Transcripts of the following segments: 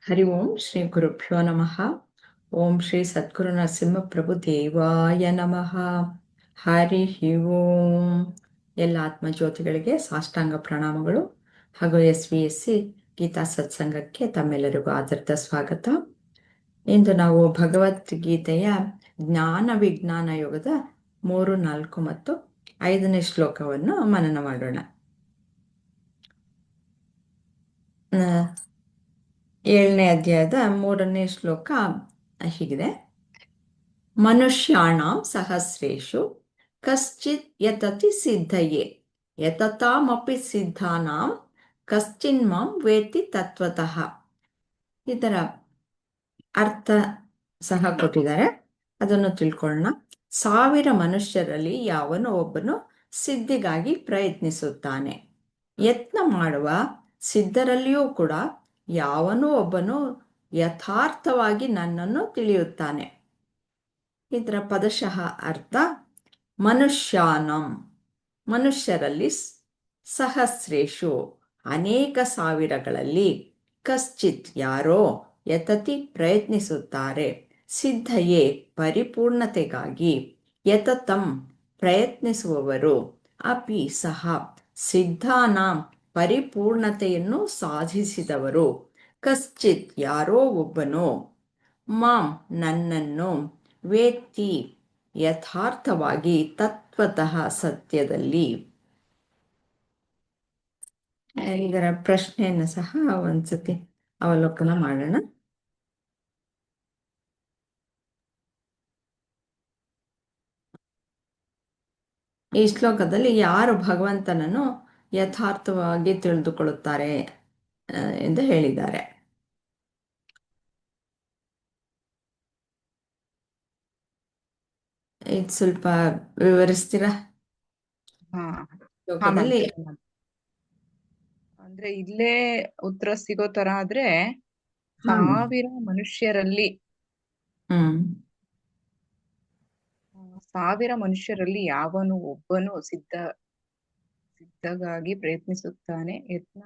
ಹರಿ ಓಂ ಶ್ರೀ ಗುರುಭ್ಯೋ ನಮಃ. ಓಂ ಶ್ರೀ ಸದ್ಗುರು ನರಸಿಂಹ ಪ್ರಭು ದೇವಾಯ ನಮಃ. ಹರಿ ಓಂ. ಎಲ್ಲ ಆತ್ಮಜ್ಯೋತಿಗಳಿಗೆ ಸಾಷ್ಟಾಂಗ ಪ್ರಣಾಮಗಳು ಹಾಗೂ SVSC ಗೀತಾ ಸತ್ಸಂಗಕ್ಕೆ ತಮ್ಮೆಲ್ಲರಿಗೂ ಆದರದ ಸ್ವಾಗತ. ಇಂದು ನಾವು ಭಗವದ್ಗೀತೆಯ ಜ್ಞಾನ ವಿಜ್ಞಾನ ಯೋಗದ 3, 4 ಮತ್ತು 5ನೇ ಶ್ಲೋಕವನ್ನು ಮನನ ಮಾಡೋಣ. 7ನೇ ಅಧ್ಯಾಯದ 3ನೇ ಶ್ಲೋಕ ಹೀಗಿದೆ: ಮನುಷ್ಯಾಣಾಂ ಸಹಸ್ರೇಷು ಕಶ್ಚಿತ್ ಯತತಿ ಸಿದ್ಧಯೇ ಯತತಾಮಪಿ ಸಿದ್ಧಾನಾಂ ಕಶ್ಚಿನ್ಮಾಂ ವೇತ್ತಿ ತತ್ವತಃ. ಇದರ ಅರ್ಥ ಸಹ ಕೊಟ್ಟಿದ್ದಾರೆ, ಅದನ್ನು ತಿಳ್ಕೊಳ್ಳೋಣ. 1000 ಮನುಷ್ಯರಲ್ಲಿ ಯಾವನೋ ಒಬ್ಬನು ಸಿದ್ಧಿಗಾಗಿ ಪ್ರಯತ್ನಿಸುತ್ತಾನೆ. ಯತ್ನ ಮಾಡುವ ಸಿದ್ಧರಲ್ಲಿಯೂ ಕೂಡ ಯಾವನೋ ಒಬ್ಬನು ಯಥಾರ್ಥವಾಗಿ ನನ್ನನ್ನು ತಿಳಿಯುತ್ತಾನೆ. ಇದರ ಪದಶಃ ಅರ್ಥ: ಮನುಷ್ಯಾನಂ ಮನುಷ್ಯರಲ್ಲಿ, ಸಹಸ್ರೇಷು ಅನೇಕ ಸಾವಿರಗಳಲ್ಲಿ, ಕಶ್ಚಿತ್ ಯಾರೋ, ಯತತಿ ಪ್ರಯತ್ನಿಸುತ್ತಾರೆ, ಸಿದ್ಧಯೇ ಪರಿಪೂರ್ಣತೆಗಾಗಿ, ಯತತಂ ಪ್ರಯತ್ನಿಸುವವರು, ಅಪಿ ಸಹ ಸಿದ್ಧಾನಾಂ ಪರಿಪೂರ್ಣತೆಯನ್ನು ಸಾಧಿಸಿದವರು, ಕಶ್ಚಿತ್ ಯಾರೋ ಒಬ್ಬನು, ಮಾಂ ನನ್ನನ್ನು, ವೇತ್ತಿ ಯಥಾರ್ಥವಾಗಿ, ತತ್ವತಃ ಸತ್ಯದಲ್ಲಿ. ಇದರ ಪ್ರಶ್ನೆಯನ್ನು ಸಹ ಒಂದ್ಸತಿ ಅವಲೋಕನ ಮಾಡೋಣ. ಈ ಶ್ಲೋಕದಲ್ಲಿ ಯಾರು ಭಗವಂತನನ್ನು ಯಥಾರ್ಥವಾಗಿ ತಿಳಿದುಕೊಳ್ಳುತ್ತಾರೆ ಎಂದು ಹೇಳಿದ್ದಾರೆ. ಇದು ಸ್ವಲ್ಪ ವಿವರಿಸ್ತೀರಾ? ಶ್ಲೋಕದಲ್ಲಿ ಅಂದ್ರೆ ಇಲ್ಲೇ ಉತ್ತರ ಸಿಗೋ ತರ ಆದ್ರೆ 1000 ಮನುಷ್ಯರಲ್ಲಿ 1000 ಮನುಷ್ಯರಲ್ಲಿ ಯಾವನು ಒಬ್ಬನು ಸಿದ್ಧಗಾಗಿ ಪ್ರಯತ್ನಿಸುತ್ತಾನೆ. ಯತ್ನ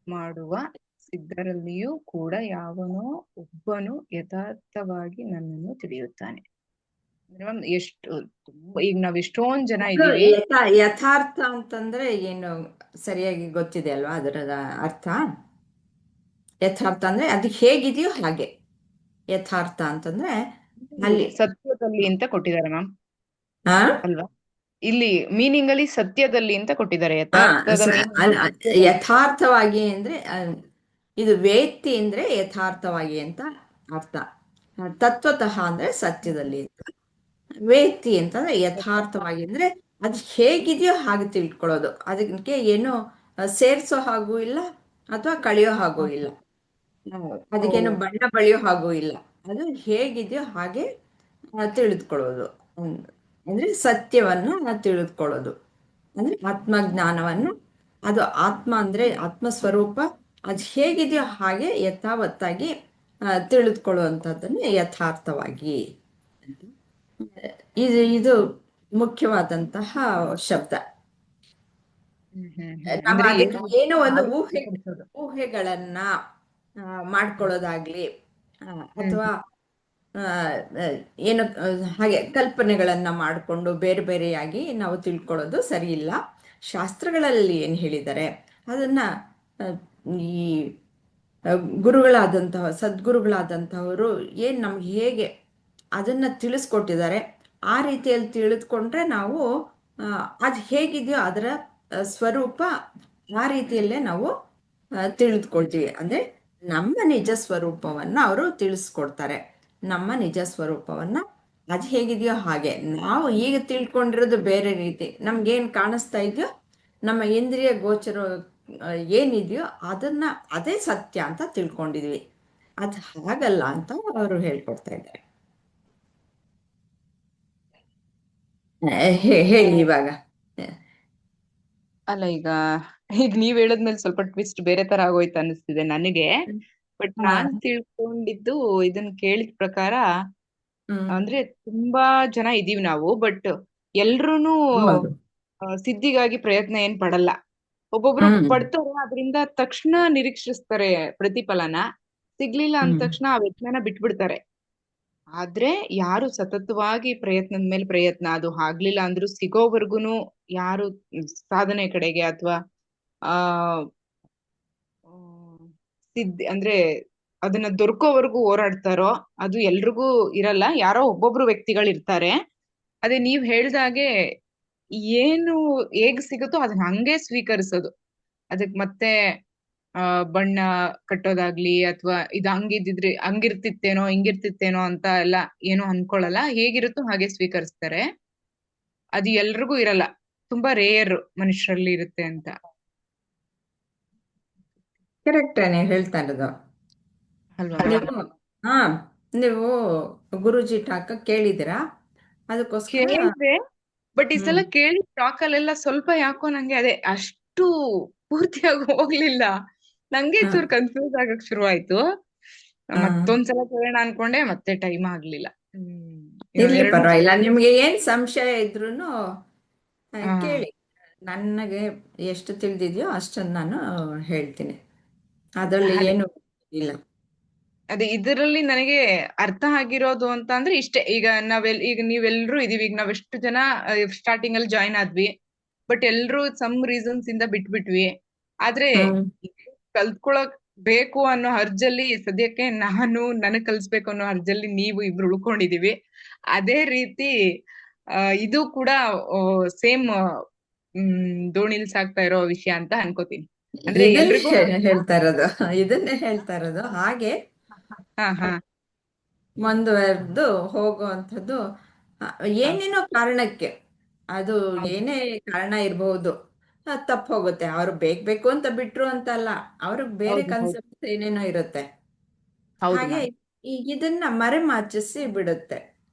ಮಾಡುವ ಸಿದ್ಧರಲ್ಲಿಯೂ ಕೂಡ ಯಾವನೋ ಒಬ್ಬನು ಯಥಾರ್ಥವಾಗಿ ನನ್ನನ್ನು ತಿಳಿಯುತ್ತಾನೆ. ಅಂದ್ರೆ ಎಷ್ಟು ಈಗ ನಾವ್ ಎಷ್ಟೊಂದ್ ಜನ ಇದೀವಿ. ಯಥಾರ್ಥ ಅಂತಂದ್ರೆ ಏನು ಸರಿಯಾಗಿ ಗೊತ್ತಿದೆ ಅಲ್ವಾ ಅದರ ಅರ್ಥ? ಯಥಾರ್ಥ ಅಂದ್ರೆ ಅದು ಹೇಗಿದೆಯೋ ಹಾಗೆ. ಯಥಾರ್ಥ ಅಂತಂದ್ರೆ ಅಲ್ಲಿ ಸತ್ಯದಲ್ಲಿ ಅಂತ ಕೊಟ್ಟಿದ್ದಾರೆ ಮ್ಯಾಮ್ ಅಲ್ವಾ? ಇಲ್ಲಿ ಮೀನಿಂಗ್ ಅಲ್ಲಿ ಸತ್ಯದಲ್ಲಿ ಅಂತ ಕೊಟ್ಟಿದ್ದಾರೆ. ಯಥಾರ್ಥವಾಗಿ ಅಂದ್ರೆ ಇದು ವೇತ್ತಿ ಅಂದ್ರೆ ಯಥಾರ್ಥವಾಗಿ ಅಂತ ಅರ್ಥ. ತತ್ವತಃ ಅಂದ್ರೆ ಸತ್ಯದಲ್ಲಿ ಅಂತ. ವೇತ್ತಿ ಅಂತಂದ್ರೆ ಯಥಾರ್ಥವಾಗಿ ಅಂದ್ರೆ ಅದು ಹೇಗಿದೆಯೋ ಹಾಗೆ ತಿಳ್ಕೊಳ್ಳೋದು. ಅದಕ್ಕೆ ಏನು ಸೇರ್ಸೋ ಹಾಗೂ ಇಲ್ಲ ಅಥವಾ ಕಳೆಯೋ ಹಾಗೂ ಇಲ್ಲ, ಅದಕ್ಕೇನು ಬಣ್ಣ ಬಳಿಯೋ ಹಾಗೂ ಇಲ್ಲ. ಅದು ಹೇಗಿದೆಯೋ ಹಾಗೆ ತಿಳಿದುಕೊಳ್ಳೋದು ಅಂದ್ರೆ ಸತ್ಯವನ್ನ ತಿಳಿದುಕೊಳ್ಳೋದು ಅಂದ್ರೆ ಆತ್ಮಜ್ಞಾನವನ್ನು. ಅದು ಆತ್ಮ ಅಂದ್ರೆ ಆತ್ಮಸ್ವರೂಪ, ಅದು ಹೇಗಿದೆಯೋ ಹಾಗೆ ಯಥಾವತ್ತಾಗಿ ತಿಳಿದುಕೊಳ್ಳುವಂಥದ್ದನ್ನು ಯಥಾರ್ಥವಾಗಿ. ಇದು ಮುಖ್ಯವಾದಂತಹ ಶಬ್ದ. ನಾವು ಅದಕ್ಕೆ ಏನೋ ಒಂದು ಊಹೆಗಳನ್ನ ಮಾಡ್ಕೊಳ್ಳೋದಾಗ್ಲಿ ಅಥವಾ ಏನು ಹಾಗೆ ಕಲ್ಪನೆಗಳನ್ನ ಮಾಡಿಕೊಂಡು ಬೇರೆ ಬೇರೆಯಾಗಿ ನಾವು ತಿಳ್ಕೊಳ್ಳೋದು ಸರಿ ಇಲ್ಲ. ಶಾಸ್ತ್ರಗಳಲ್ಲಿ ಏನು ಹೇಳಿದ್ದಾರೆ ಅದನ್ನ ಈ ಗುರುಗಳಾದಂತಹ ಸದ್ಗುರುಗಳಾದಂತಹವರು ಏನು ನಮ್ಗೆ ಹೇಗೆ ಅದನ್ನ ತಿಳಿಸ್ಕೊಟ್ಟಿದ್ದಾರೆ ಆ ರೀತಿಯಲ್ಲಿ ತಿಳಿದುಕೊಂಡ್ರೆ ನಾವು ಅದು ಹೇಗಿದೆಯೋ ಅದರ ಸ್ವರೂಪ ಆ ರೀತಿಯಲ್ಲೇ ನಾವು ತಿಳಿದುಕೊಳ್ತೀವಿ. ಅಂದ್ರೆ ನಮ್ಮ ನಿಜ ಸ್ವರೂಪವನ್ನ ಅವರು ತಿಳಿಸ್ಕೊಡ್ತಾರೆ. ನಮ್ಮ ನಿಜ ಸ್ವರೂಪವನ್ನ ಅದು ಹೇಗಿದೆಯೋ ಹಾಗೆ. ನಾವು ಈಗ ತಿಳ್ಕೊಂಡಿರೋದು ಬೇರೆ ರೀತಿ. ನಮ್ಗೇನು ಕಾಣಿಸ್ತಾ ಇದೆಯೋ ನಮ್ಮ ಇಂದ್ರಿಯ ಗೋಚರ ಏನಿದೆಯೋ ಅದೇ ಸತ್ಯ ಅಂತ ತಿಳ್ಕೊಂಡಿದ್ವಿ. ಅದು ಹಾಗಲ್ಲ ಅಂತ ಅವರು ಹೇಳ್ಕೊಡ್ತಾ ಇದ್ದಾರೆ. ಹೇಳಿ ಇವಾಗ. ಅಲ್ಲ ಈಗ ನೀವ್ ಹೇಳದ್ಮೇಲೆ ಸ್ವಲ್ಪ ಟ್ವಿಸ್ಟ್ ಬೇರೆ ತರ ಆಗೋಯ್ತು ಅನಿಸ್ತಿದೆ ನನಗೆ. ಬಟ್ ನಾನ್ ತಿಳ್ಕೊಂಡಿದ್ದು ಇದನ್ನ ಕೇಳಿದ ಪ್ರಕಾರ ಅಂದ್ರೆ ತುಂಬಾ ಜನ ಇದೀವಿ ನಾವು, ಬಟ್ ಎಲ್ರೂನು ಸಿದ್ಧಿಗಾಗಿ ಪ್ರಯತ್ನ ಏನ್ ಪಡಲ್ಲ. ಒಬ್ಬೊಬ್ರು ಹ್ಮ್ ಪಡ್ತಾರೆ, ಅದರಿಂದ ತಕ್ಷಣ ನಿರೀಕ್ಷಿಸ್ತಾರೆ ಪ್ರತಿಫಲನ. ಸಿಗ್ಲಿಲ್ಲ ಅಂದ ಹ್ಮ್ ತಕ್ಷಣ ಆ ವ್ಯತ್ನನ ಬಿಟ್ಬಿಡ್ತಾರೆ. ಆದ್ರೆ ಯಾರು ಸತತವಾಗಿ ಪ್ರಯತ್ನದ ಮೇಲೆ ಪ್ರಯತ್ನ, ಅದು ಆಗ್ಲಿಲ್ಲ ಅಂದ್ರೂ ಸಿಗೋವರ್ಗುನು ಯಾರು ಸಾಧನೆ ಕಡೆಗೆ ಅಥವಾ ಆ ಅಂದ್ರೆ ಅದನ್ನ ದೊರಕೋವರೆಗೂ ಹೋರಾಡ್ತಾರೋ, ಅದು ಎಲ್ರಿಗೂ ಇರಲ್ಲ, ಯಾರೋ ಒಬ್ಬೊಬ್ರು ವ್ಯಕ್ತಿಗಳು ಇರ್ತಾರೆ. ಅದೇ ನೀವ್ ಹೇಳ್ದಾಗೆ ಏನು ಹೇಗ್ ಸಿಗುತ್ತೋ ಅದನ್ನ ಹಂಗೆ ಸ್ವೀಕರಿಸೋದು. ಅದಕ್ ಮತ್ತೆ ಆ ಬಣ್ಣ ಕಟ್ಟೋದಾಗ್ಲಿ ಅಥವಾ ಇದು ಹಂಗಿದ್ದಿದ್ರೆ ಹಂಗಿರ್ತಿತ್ತೇನೋ ಹಿಂಗಿರ್ತಿತ್ತೇನೋ ಅಂತ ಎಲ್ಲ ಏನು ಅನ್ಕೊಳಲ್ಲ. ಹೇಗಿರುತ್ತೋ ಹಾಗೆ ಸ್ವೀಕರಿಸ್ತಾರೆ. ಅದು ಎಲ್ರಿಗೂ ಇರಲ್ಲ, ತುಂಬಾ ರೇರ್ ಮನುಷ್ಯರಲ್ಲಿ ಇರುತ್ತೆ ಅಂತ. ಕರೆಕ್ಟ್ ನೀವು ಹೇಳ್ತಾ ಇರೋದು. ಅಲ್ವಾ ನೀವು ಮ್ಯಾಮ್? ಹಾ ನೀವು ಗುರೂಜಿ ಟಾಕ್ ಕೇಳಿದಿರಾ? ಅದಕ್ಕೋಸ್ಕರ ಕೇಳಿದ್ರೆ, ಬಟ್ ಈ ಹ್ಮ್ ಸಲ ಕೇಳಿ ಟಾಕಲ್ಲೆಲ್ಲ ಸ್ವಲ್ಪ ಯಾಕೋ ನಂಗೆ ಅದೇ ಅಷ್ಟು ಪೂರ್ತಿಯಾಗಿ ಹೋಗ್ಲಿಲ್ಲ. ನಂಗೆ ಹಾ ಚೂರ್ ಕನ್ಫ್ಯೂಸ್ ಆಗಕ್ ಶುರು ಆಯ್ತು. ಹಾ ಮತ್ತೊಂದ್ಸಲ ಕೇಳೋಣ ಅನ್ಕೊಂಡೆ, ಮತ್ತೆ ಟೈಮ್ ಆಗ್ಲಿಲ್ಲ. ಇರ್ಲಿ, ಎರಡ್ ಮೂರ್ ಪರವಾಗಿಲ್ಲ. ನಿಮ್ಗೆ ಏನ್ ಸಂಶಯ ಇದ್ರೂನು ಹಾ ಕೇಳಿ. ನನಗೆ ಎಷ್ಟು ತಿಳಿದಿದೆಯೋ ಅಷ್ಟನ್ನು ನಾನು ಹೇಳ್ತೀನಿ. ಅದರಲ್ಲಿ ಅದೇ ಏನು ಇಲ್ಲ. ಅದೇ ಇದರಲ್ಲಿ ನನಗೆ ಅರ್ಥ ಆಗಿರೋದು ಅಂತ ಅಂದ್ರೆ ಇಷ್ಟೇ. ಈಗ ಈಗ ನೀವೆಲ್ರೂ ಇದೀವಿ, ಈಗ ನಾವೆಷ್ಟು ಜನ ಸ್ಟಾರ್ಟಿಂಗ್ ಅಲ್ಲಿ ಜಾಯ್ನ್ ಆದ್ವಿ, ಬಟ್ ಎಲ್ರೂ ಸಮ್ ರೀಸನ್ಸ್ ಇಂದ ಬಿಟ್ಬಿಟ್ವಿ. ಆದ್ರೆ ಹ್ಮ್ ಕಲ್ತ್ಕೊಳಕ್ ಬೇಕು ಅನ್ನೋ ಹರ್ಜಲ್ಲಿ ಸದ್ಯಕ್ಕೆ ನಾನು ನನಗ್ ಕಲ್ಸ್ಬೇಕು ಅನ್ನೋ ಹರ್ಜಲ್ಲಿ ನೀವು ಇಬ್ರು ಉಳ್ಕೊಂಡಿದೀವಿ. ಅದೇ ರೀತಿ ಇದು ಕೂಡ ಸೇಮ್ ದೋಣಿಲ್ ಸಾಕ್ತಾ ಇರೋ ವಿಷಯ ಅಂತ ಅನ್ಕೋತೀನಿ. ಅಂದ್ರೆ ಎಲ್ರಿಗೂ ಹೇಳ್ತಾ ಇರೋದು, ಇದನ್ನೇ ಹೇಳ್ತಾ ಇರೋದು. ಹಾಗೆ ಹಾ ಹಾ ಮುಂದುವರೆದು ಹೋಗುವಂಥದ್ದು. ಆ, ಹಾ ಏನೇನೋ ಕಾರಣಕ್ಕೆ, ಅದು ಹೌದು ಏನೇ ಕಾರಣ ಇರಬಹುದು, ತಪ್ಪು ಹೋಗುತ್ತೆ. ಅವ್ರು ಬೇಕು ಅಂತ ಬಿಟ್ರು ಅಂತಲ್ಲ, ಅವ್ರಿಗೆ ಬೇರೆ ಹೌದು ಹೌದು ಕನ್ಸೆಪ್ಟ್ ಏನೇನೋ ಇರುತ್ತೆ. ಹೌದು ಹಾಗೆ ಮ್ಯಾಮ್. ಇದನ್ನ ಮರೆಮಾಚಿಸಿ ಬಿಡುತ್ತೆ.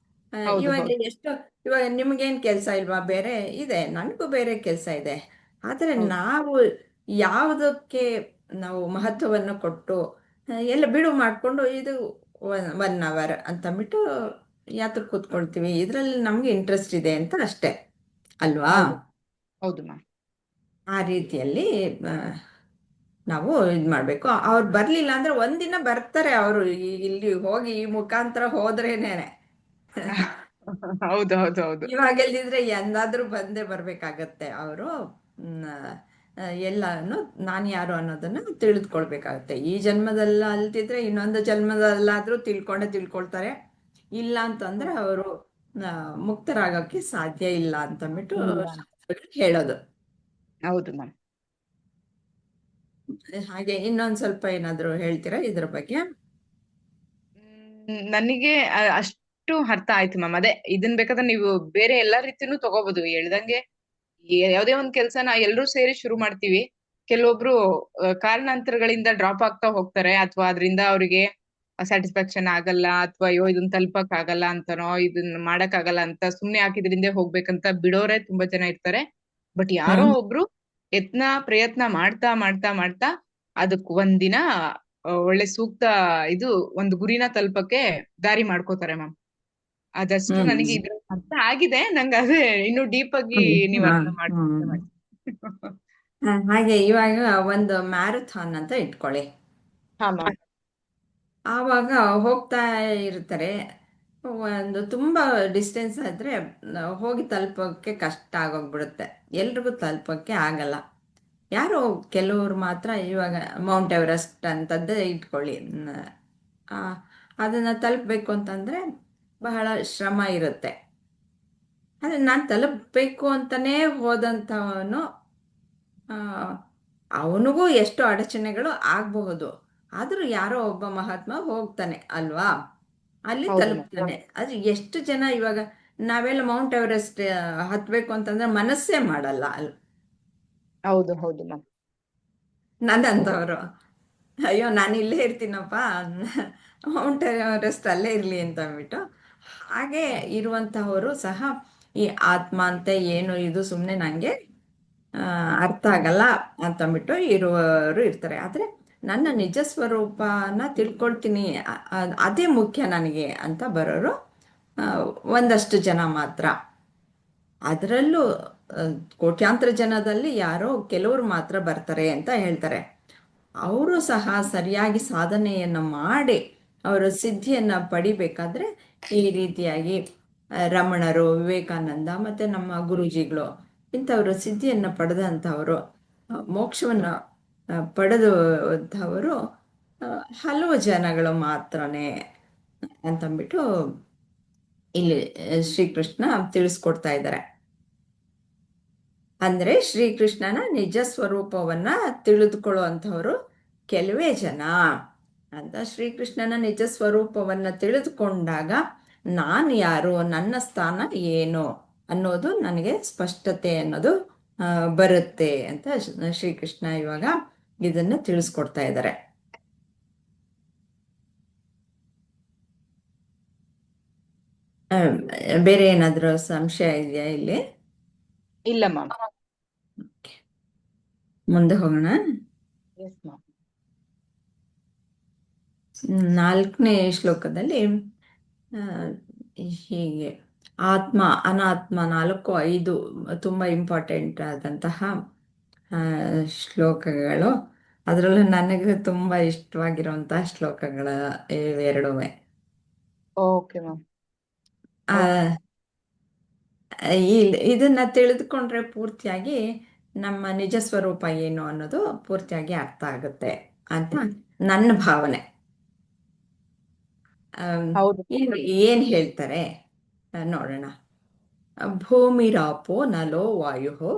ಹೌದು ಇವಾಗ ಹೌದು ಎಷ್ಟು, ಇವಾಗ ನಿಮ್ಗೇನ್ ಕೆಲಸ ಇಲ್ವಾ? ಬೇರೆ ಇದೆ, ನನಗೂ ಬೇರೆ ಕೆಲಸ ಇದೆ. ಆದರೆ ಹೌದು ನಾವು ಯಾವುದಕ್ಕೆ ನಾವು ಮಹತ್ವವನ್ನು ಕೊಟ್ಟು ಎಲ್ಲ ಬಿಡು ಮಾಡಿಕೊಂಡು ಇದು 1 ಅವರ್ ಅಂತಂದ್ಬಿಟ್ಟು ಯಾತಕ್ಕೆ ಕೂತ್ಕೊಳ್ತೀವಿ? ಇದರಲ್ಲಿ ನಮ್ಗೆ ಇಂಟ್ರೆಸ್ಟ್ ಇದೆ ಅಂತ ಅಷ್ಟೇ ಅಲ್ವಾ? ಹೌದು ಹೌದು ಮ್ಯಾಮ್. ಆ ರೀತಿಯಲ್ಲಿ ಆ, ನಾವು ಇದು ಮಾಡಬೇಕು. ಅವ್ರು ಬರಲಿಲ್ಲ ಅಂದ್ರೆ ಒಂದಿನ ಬರ್ತಾರೆ ಅವರು. ಇಲ್ಲಿ ಹೋಗಿ ಈ ಮುಖಾಂತರ ಹೋದ್ರೇನೆ. ಹೌದು ಹೌದು ಹೌದು ಇವಾಗ ಎಲ್ದಿದ್ರೆ ಎಂದಾದ್ರೂ ಬಂದೇ ಬರ್ಬೇಕಾಗತ್ತೆ ಅವರು. ಎಲ್ಲಾನು ನಾನು ಯಾರು ಅನ್ನೋದನ್ನ ತಿಳಿದುಕೊಳ್ಬೇಕಾಗತ್ತೆ. ಈ ಜನ್ಮದಲ್ಲ ಅಲ್ದಿದ್ರೆ ಇನ್ನೊಂದು ಜನ್ಮದಲ್ಲಾದ್ರೂ ತಿಳ್ಕೊಳ್ತಾರೆ. ಇಲ್ಲ ಅಂತಂದ್ರೆ ಅವರು ಮುಕ್ತರಾಗಕ್ಕೆ ಸಾಧ್ಯ ಇಲ್ಲ ಅಂತಂದ್ಬಿಟ್ಟು ಇಲ್ಲ. ಶಾಸ್ತ್ರಗಳು ಹೇಳೋದು. ಹೌದು ಮ್ಯಾಮ್. ಹಾಗೆ ಇನ್ನೊಂದ್ ಸ್ವಲ್ಪ ಏನಾದ್ರು ಹೇಳ್ತೀರಾ ಇದ್ರ ಬಗ್ಗೆ? ನನಗೆ ಅಷ್ಟು ಅರ್ಥ ಆಯ್ತು ಮ್ಯಾಮ್. ಅದೇ ಇದನ್ ಬೇಕಾದ್ರೆ ನೀವು ಬೇರೆ ಎಲ್ಲಾ ರೀತಿನೂ ತಗೋಬಹುದು. ಹೇಳ್ದಂಗೆ ಯಾವ್ದೇ ಒಂದ್ ಕೆಲ್ಸನ ಎಲ್ರೂ ಸೇರಿ ಶುರು ಮಾಡ್ತೀವಿ. ಕೆಲವೊಬ್ರು ಕಾರಣಾಂತರಗಳಿಂದ ಡ್ರಾಪ್ ಆಗ್ತಾ ಹೋಗ್ತಾರೆ, ಅಥವಾ ಅದರಿಂದ ಅವರಿಗೆ ಸ್ಯಾಟಿಸ್ಫ್ಯಾಕ್ಷನ್ ಆಗಲ್ಲ, ಅಥವಾ ಅಯ್ಯೋ ಇದನ್ನ ತಲುಪಕ್ ಆಗಲ್ಲ ಅಂತನೋ ಇದನ್ನ ಮಾಡಕ್ ಆಗಲ್ಲ ಅಂತ ಸುಮ್ನೆ ಹಾಕಿದ್ರಿಂದ ಹೋಗ್ಬೇಕಂತ ಬಿಡೋರೆ ತುಂಬಾ ಜನ ಇರ್ತಾರೆ. ಬಟ್ ಯಾರೋ ಹ್ಮ್ ಒಬ್ರು ಪ್ರಯತ್ನ ಮಾಡ್ತಾ ಮಾಡ್ತಾ ಮಾಡ್ತಾ ಅದಕ್ ಒಂದಿನ ಒಳ್ಳೆ ಸೂಕ್ತ ಇದು ಒಂದು ಗುರಿನ ತಲುಪಕ್ಕೆ ದಾರಿ ಮಾಡ್ಕೋತಾರೆ ಮ್ಯಾಮ್. ಅದಷ್ಟು ಹ್ಮ್ ನನಗೆ ಇದ್ರ ಅರ್ಥ ಆಗಿದೆ. ನಂಗೆ ಅದೇ ಇನ್ನು ಡೀಪ್ ಆಗಿ ನೀವ್ ಹಾ ಅರ್ಥ ಹ್ಮ್ ಮಾಡ್ಕೊಂಡ್ರೆ ಮಾಡಿ. ಹಾಗೆ ಇವಾಗ ಒಂದು ಮ್ಯಾರಥಾನ್ ಅಂತ ಇಟ್ಕೊಳ್ಳಿ. ಹಾ ಮ್ಯಾಮ್. ಆವಾಗ ಹೋಗ್ತಾ ಇರ್ತಾರೆ. ಒಂದು ತುಂಬ ಡಿಸ್ಟೆನ್ಸ್ ಆದರೆ ಹೋಗಿ ತಲುಪೋಕ್ಕೆ ಕಷ್ಟ ಆಗೋಗ್ಬಿಡುತ್ತೆ. ಎಲ್ರಿಗೂ ತಲುಪೋಕ್ಕೆ ಆಗಲ್ಲ. ಯಾರೋ ಕೆಲವರು ಮಾತ್ರ, ಇವಾಗ ಮೌಂಟ್ ಎವರೆಸ್ಟ್ ಅಂತದ್ದೇ ಇಟ್ಕೊಳ್ಳಿ. ಆ, ಅದನ್ನು ತಲುಪಬೇಕು ಅಂತಂದರೆ ಬಹಳ ಶ್ರಮ ಇರುತ್ತೆ. ಆದರೆ ನಾನು ತಲುಪಬೇಕು ಅಂತಲೇ ಹೋದಂಥವನು ಅವನಿಗೂ ಎಷ್ಟು ಅಡಚಣೆಗಳು ಆಗಬಹುದು. ಆದರೂ ಯಾರೋ ಒಬ್ಬ ಮಹಾತ್ಮ ಹೋಗ್ತಾನೆ ಅಲ್ವಾ, ಅಲ್ಲಿ ಹೌದು ಮ್ಯಾಮ್. ತಲುಪ್ತಾನೆ. ಅದು ಎಷ್ಟು ಜನ ಇವಾಗ ನಾವೆಲ್ಲ ಮೌಂಟ್ ಎವರೆಸ್ಟ್ ಹತ್ತಬೇಕು ಅಂತಂದ್ರೆ ಮನಸ್ಸೇ ಮಾಡಲ್ಲ ಹೌದು ಹೌದು ಮ್ಯಾಮ್. ನನ್ನಂಥವ್ರು. ಅಯ್ಯೋ ನಾನು ಇಲ್ಲೇ ಇರ್ತೀನಪ್ಪ, ಮೌಂಟ್ ಎವರೆಸ್ಟ್ ಅಲ್ಲೇ ಇರಲಿ ಅಂತ ಅಂದ್ಬಿಟ್ಟು. ಹಾಗೆ ಇರುವಂತಹವರು ಸಹ ಈ ಆತ್ಮ ಅಂತ ಏನು ಇದು ಸುಮ್ಮನೆ ನನಗೆ ಅರ್ಥ ಆಗಲ್ಲ ಅಂತಂದ್ಬಿಟ್ಟು ಇರುವವರು ಇರ್ತಾರೆ. ಆದರೆ ನನ್ನ ನಿಜ ಸ್ವರೂಪನ ತಿಳ್ಕೊಳ್ತೀನಿ, ಅದೇ ಮುಖ್ಯ ನನಗೆ ಅಂತ ಬರೋರು ಒಂದಷ್ಟು ಜನ ಮಾತ್ರ. ಅದರಲ್ಲೂ ಕೋಟ್ಯಾಂತರ ಜನದಲ್ಲಿ ಯಾರೋ ಕೆಲವರು ಮಾತ್ರ ಬರ್ತಾರೆ ಅಂತ ಹೇಳ್ತಾರೆ. ಅವರು ಸಹ ಸರಿಯಾಗಿ ಸಾಧನೆಯನ್ನು ಮಾಡಿ ಅವರ ಸಿದ್ಧಿಯನ್ನು ಪಡಿಬೇಕಾದ್ರೆ ಈ ರೀತಿಯಾಗಿ ರಮಣರು, ವಿವೇಕಾನಂದ ಮತ್ತು ನಮ್ಮ ಗುರೂಜಿಗಳು ಇಂಥವರು ಸಿದ್ಧಿಯನ್ನು ಪಡೆದಂಥವರು, ಮೋಕ್ಷವನ್ನು ಪಡೆದಂಥವರು ಹಲವು ಜನಗಳು ಮಾತ್ರನೇ ಅಂತಂದ್ಬಿಟ್ಟು ಇಲ್ಲಿ ಶ್ರೀಕೃಷ್ಣ ತಿಳಿಸ್ಕೊಡ್ತಾ ಇದ್ದಾರೆ. ಅಂದ್ರೆ ಶ್ರೀಕೃಷ್ಣನ ನಿಜ ಸ್ವರೂಪವನ್ನ ತಿಳಿದುಕೊಳ್ಳುವಂಥವ್ರು ಕೆಲವೇ ಜನ ಅಂತ. ಶ್ರೀಕೃಷ್ಣನ ನಿಜ ಸ್ವರೂಪವನ್ನ ತಿಳಿದುಕೊಂಡಾಗ ನಾನು ಯಾರು, ನನ್ನ ಸ್ಥಾನ ಏನು ಅನ್ನೋದು ನನಗೆ ಸ್ಪಷ್ಟತೆ ಅನ್ನೋದು ಬರುತ್ತೆ ಅಂತ ಶ್ರೀಕೃಷ್ಣ ಇವಾಗ ಇದನ್ನ ತಿಳಿಸ್ಕೊಡ್ತಾ ಇದ್ದಾರೆ. ಬೇರೆ ಏನಾದರೂ ಸಂಶಯ ಇದೆಯಾ ಇಲ್ಲಿ? ಇಲ್ಲ ಮ್ಯಾಮ್. ಮುಂದೆ ಹೋಗೋಣ. Yes ma'am. 4ನೇ ಶ್ಲೋಕದಲ್ಲಿ ಹೀಗೆ ಆತ್ಮ ಅನಾತ್ಮ 4, 5 ತುಂಬ ಇಂಪಾರ್ಟೆಂಟ್ ಆದಂತಹ ಶ್ಲೋಕಗಳು. ಅದರಲ್ಲೂ ನನಗೆ ತುಂಬ ಇಷ್ಟವಾಗಿರುವಂತಹ ಶ್ಲೋಕಗಳ ಇವೆರಡೂ. Okay ma'am. ಇದನ್ನ ತಿಳಿದುಕೊಂಡ್ರೆ ಪೂರ್ತಿಯಾಗಿ ನಮ್ಮ ನಿಜ ಸ್ವರೂಪ ಏನು ಅನ್ನೋದು ಪೂರ್ತಿಯಾಗಿ ಅರ್ಥ ಆಗುತ್ತೆ ಅಂತ ನನ್ನ ಭಾವನೆ. ಹೌದು. ಏನ್ ಹೇಳ್ತಾರೆ ನೋಡೋಣ. ಭೂಮಿರಾಪೋ ನಲೋ ವಾಯು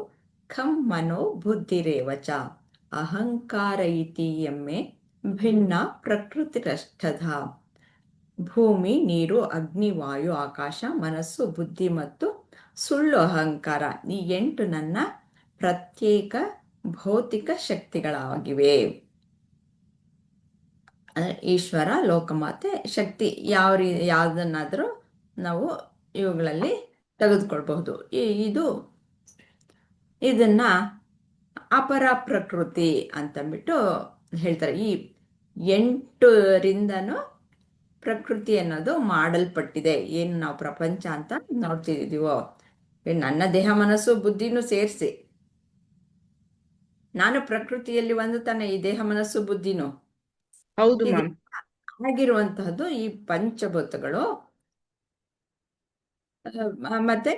ಖಂ ಮನೋ ಬುದ್ಧಿರೇವಚ ಅಹಂಕಾರ ಇತಿ ಎಮ್ಮೆ ಭಿನ್ನ ಪ್ರಕೃತಿರಷ್ಠಧ. ಭೂಮಿ, ನೀರು, ಅಗ್ನಿ, ವಾಯು, ಆಕಾಶ, ಮನಸ್ಸು, ಬುದ್ಧಿ ಮತ್ತು ಸುಳ್ಳು ಅಹಂಕಾರ ಈ 8 ನನ್ನ ಪ್ರತ್ಯೇಕ ಭೌತಿಕ ಶಕ್ತಿಗಳಾಗಿವೆ. ಈಶ್ವರ, ಲೋಕಮಾತೆ, ಶಕ್ತಿ ಯಾವುದನ್ನಾದರೂ ನಾವು ಇವುಗಳಲ್ಲಿ ತೆಗೆದುಕೊಳ್ಬಹುದು. ಇದನ್ನ ಅಪರ ಪ್ರಕೃತಿ ಅಂತಂದ್ಬಿಟ್ಟು ಹೇಳ್ತಾರೆ. ಈ 8ರಿಂದನೂ ಪ್ರಕೃತಿ ಅನ್ನೋದು ಮಾಡಲ್ಪಟ್ಟಿದೆ. ಏನು ನಾವು ಪ್ರಪಂಚ ಅಂತ ನೋಡ್ತಿದ್ದೀವೋ, ನನ್ನ ದೇಹ, ಮನಸ್ಸು, ಬುದ್ಧಿನೂ ಸೇರಿಸಿ ನಾನು ಪ್ರಕೃತಿಯಲ್ಲಿ ಒಂದು ತಾನೆ ಈ ದೇಹ, ಮನಸ್ಸು, ಬುದ್ಧಿನೂ. ಹೌದು ಮ್ಯಾಮ್. ಆಗಿರುವಂತಹದ್ದು ಈ ಪಂಚಭೂತಗಳು, ಮತ್ತೆ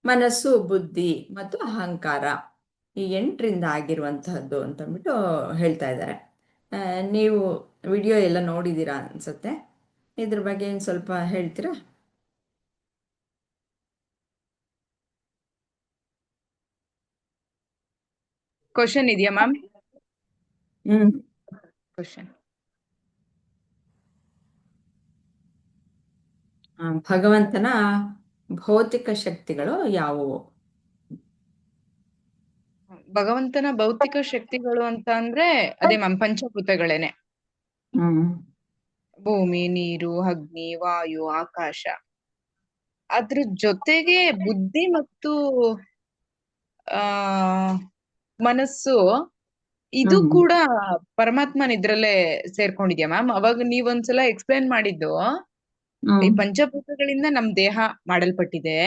ಮನಸ್ಸು, ಬುದ್ಧಿ ಮತ್ತು ಅಹಂಕಾರ ಈ 8ರಿಂದ ಆಗಿರುವಂತಹದ್ದು ಅಂತಂದ್ಬಿಟ್ಟು ಹೇಳ್ತಾ ಇದ್ದಾರೆ. ನೀವು ವಿಡಿಯೋ ಎಲ್ಲ ನೋಡಿದ್ದೀರಾ ಅನ್ಸುತ್ತೆ. ಇದ್ರ ಬಗ್ಗೆ ಏನು ಸ್ವಲ್ಪ ಹೇಳ್ತೀರಾ? ಕ್ವಶನ್ ಇದೆಯಾ ಮ್ಯಾಮ್? ಕ್ವಶನ್. ಭಗವಂತನ ಭೌತಿಕ ಶಕ್ತಿಗಳು ಯಾವುವು? ಭಗವಂತನ ಭೌತಿಕ ಶಕ್ತಿಗಳು ಅಂತ ಅಂದ್ರೆ ಅದೇ ಮ್ಯಾಮ್, ಪಂಚಭೂತಗಳೇನೆ. ಭೂಮಿ, ನೀರು, ಅಗ್ನಿ, ವಾಯು, ಆಕಾಶ. ಅದ್ರ ಜೊತೆಗೆ ಬುದ್ಧಿ ಮತ್ತು ಆ ಮನಸ್ಸು ಇದು ಕೂಡ ಪರಮಾತ್ಮನ ಇದ್ರಲ್ಲೇ ಸೇರ್ಕೊಂಡಿದ್ಯಾ ಮ್ಯಾಮ್? ಅವಾಗ ನೀವೊಂದ್ಸಲ ಎಕ್ಸ್ಪ್ಲೇನ್ ಮಾಡಿದ್ದು ಈ ಪಂಚಭೂತಗಳಿಂದ ನಮ್ ದೇಹ ಮಾಡಲ್ಪಟ್ಟಿದೆ,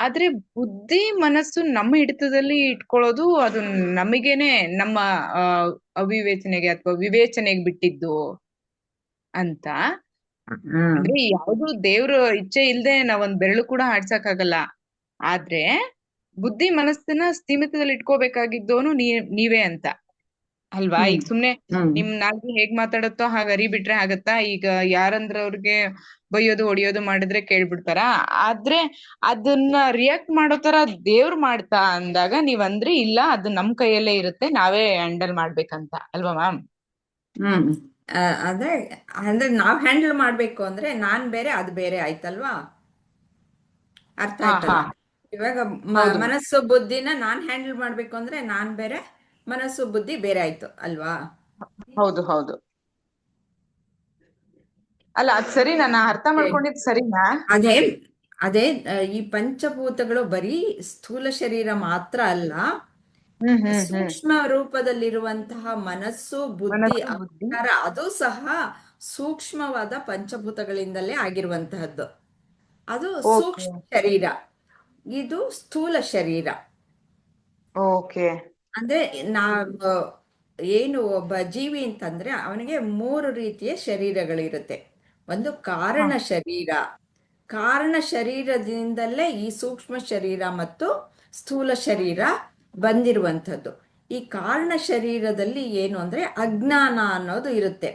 ಆದ್ರೆ ಬುದ್ಧಿ ಮನಸ್ಸು ನಮ್ಮ ಹಿಡಿತದಲ್ಲಿ ಇಟ್ಕೊಳ್ಳೋದು ಅದು ನಮಗೇನೆ ನಮ್ಮ ಅವಿವೇಚನೆಗೆ ಅಥವಾ ವಿವೇಚನೆಗೆ ಬಿಟ್ಟಿದ್ದು ಅಂತ. ಅಂದ್ರೆ ಯಾವ್ದು ದೇವ್ರ ಇಚ್ಛೆ ಇಲ್ದೆ ನಾವೊಂದ್ ಬೆರಳು ಕೂಡ ಆಡ್ಸಕ್ಕಾಗಲ್ಲ. ಆದ್ರೆ ಬುದ್ಧಿ ಮನಸ್ಸನ್ನ ಸ್ಥೀಮಿತದಲ್ಲಿ ಇಟ್ಕೋಬೇಕಾಗಿದ್ದೋನು ನೀವೇ ಅಂತ ಅಲ್ವಾ? ಈಗ ಸುಮ್ನೆ ನಿಮ್ ನಾಲ್ಗೆ ಹೇಗ್ ಮಾತಾಡತ್ತೋ ಹಾಗ ಅರಿಬಿಟ್ರೆ ಆಗತ್ತಾ? ಈಗ ಯಾರಂದ್ರ ಅವ್ರಿಗೆ ಬೈಯೋದು ಹೊಡಿಯೋದು ಮಾಡಿದ್ರೆ ಕೇಳ್ಬಿಡ್ತಾರ? ಆದ್ರೆ ಅದನ್ನ ರಿಯಾಕ್ಟ್ ಮಾಡೋ ತರ ದೇವ್ರು ಮಾಡ್ತಾ ಅಂದಾಗ ನೀವಂದ್ರಿ ಇಲ್ಲ, ಅದು ನಮ್ ಕೈಯಲ್ಲೇ ಇರುತ್ತೆ, ನಾವೇ ಹ್ಯಾಂಡಲ್ ಮಾಡ್ಬೇಕಂತ ಅಲ್ವಾ ಮ್ಯಾಮ್? ಅಂದ್ರೆ ನಾವ್ ಹ್ಯಾಂಡಲ್ ಮಾಡ್ಬೇಕು ಅಂದ್ರೆ ನಾನ್ ಬೇರೆ ಅದು ಬೇರೆ ಆಯ್ತಲ್ವಾ? ಅರ್ಥ ಆಯ್ತಲ್ಲ? ಇವಾಗ ಮನಸ್ಸು ಬುದ್ಧಿನ ನಾನ್ ಹ್ಯಾಂಡಲ್ ಮಾಡ್ಬೇಕು ಅಂದ್ರೆ ನಾನ್ ಬೇರೆ, ಮನಸ್ಸು ಬುದ್ಧಿ ಬೇರೆ ಆಯ್ತು ಅಲ್ವಾ? ಹೌದು ಹೌದು. ಅಲ್ಲ ಅದ್ ಸರಿ, ನಾನು ಅರ್ಥ ಮಾಡ್ಕೊಂಡಿದ್ ಸರಿನಾ? ಅದೇ ಈ ಪಂಚಭೂತಗಳು ಬರೀ ಸ್ಥೂಲ ಶರೀರ ಮಾತ್ರ ಅಲ್ಲ, ಸೂಕ್ಷ್ಮ ರೂಪದಲ್ಲಿರುವಂತಹ ಮನಸ್ಸು, ಬುದ್ಧಿ, ಅಹಂಕಾರ ಅದು ಸಹ ಸೂಕ್ಷ್ಮವಾದ ಪಂಚಭೂತಗಳಿಂದಲೇ ಆಗಿರುವಂತಹದ್ದು. ಅದು ಸೂಕ್ಷ್ಮ ಶರೀರ. ಇದು ಸ್ಥೂಲ ಶರೀರ. ಓಕೆ. ಅಂದ್ರೆ ನಾವು ಏನು ಒಬ್ಬ ಜೀವಿ ಅಂತಂದ್ರೆ ಅವನಿಗೆ 3 ರೀತಿಯ ಶರೀರಗಳಿರುತ್ತೆ. ಒಂದು ಹಾ. ಕಾರಣ ಶರೀರ. ಕಾರಣ ಶರೀರದಿಂದಲೇ ಈ ಸೂಕ್ಷ್ಮ ಶರೀರ ಮತ್ತು ಸ್ಥೂಲ ಶರೀರ ಬಂದಿರುವಂಥದ್ದು. ಈ ಕಾರಣ ಶರೀರದಲ್ಲಿ ಏನು ಅಂದ್ರೆ ಅಜ್ಞಾನ ಅನ್ನೋದು ಇರುತ್ತೆ.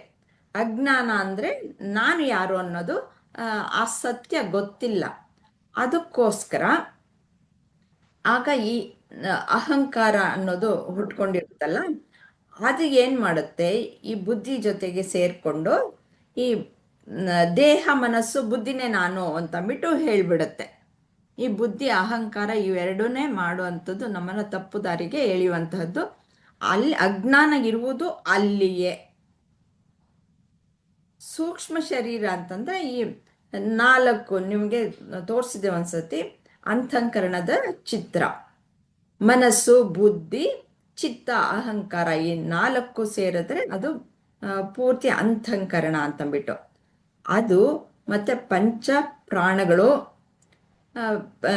ಅಜ್ಞಾನ ಅಂದ್ರೆ ನಾನು ಯಾರು ಅನ್ನೋದು ಆ ಸತ್ಯ ಗೊತ್ತಿಲ್ಲ. ಅದಕ್ಕೋಸ್ಕರ ಆಗ ಈ ಅಹಂಕಾರ ಅನ್ನೋದು ಹುಟ್ಕೊಂಡಿರುತ್ತಲ್ಲ, ಅದು ಏನ್ ಮಾಡುತ್ತೆ, ಈ ಬುದ್ಧಿ ಜೊತೆಗೆ ಸೇರ್ಕೊಂಡು ಈ ದೇಹ ಮನಸ್ಸು ಬುದ್ಧಿನೇ ನಾನು ಅಂತಂದ್ಬಿಟ್ಟು ಹೇಳ್ಬಿಡುತ್ತೆ. ಈ ಬುದ್ಧಿ ಅಹಂಕಾರ ಇವೆರಡನ್ನೇ ಮಾಡುವಂಥದ್ದು, ನಮ್ಮನ್ನ ತಪ್ಪು ದಾರಿಗೆ ಎಳೆಯುವಂತಹದ್ದು. ಅಲ್ಲಿ ಅಜ್ಞಾನ ಇರುವುದು ಅಲ್ಲಿಯೇ. ಸೂಕ್ಷ್ಮ ಶರೀರ ಅಂತಂದ್ರೆ ಈ 4 ನಿಮಗೆ ತೋರಿಸಿದೆ ಒಂದ್ಸತಿ, ಅಂತಃಕರಣದ ಚಿತ್ರ. ಮನಸ್ಸು, ಬುದ್ಧಿ, ಚಿತ್ತ, ಅಹಂಕಾರ, ಈ 4 ಸೇರಿದ್ರೆ ಅದು ಪೂರ್ತಿ ಅಂತಃಕರಣ ಅಂತಂದ್ಬಿಟ್ಟು. ಅದು ಮತ್ತೆ ಪಂಚ ಪ್ರಾಣಗಳು, ಆ, ಆ,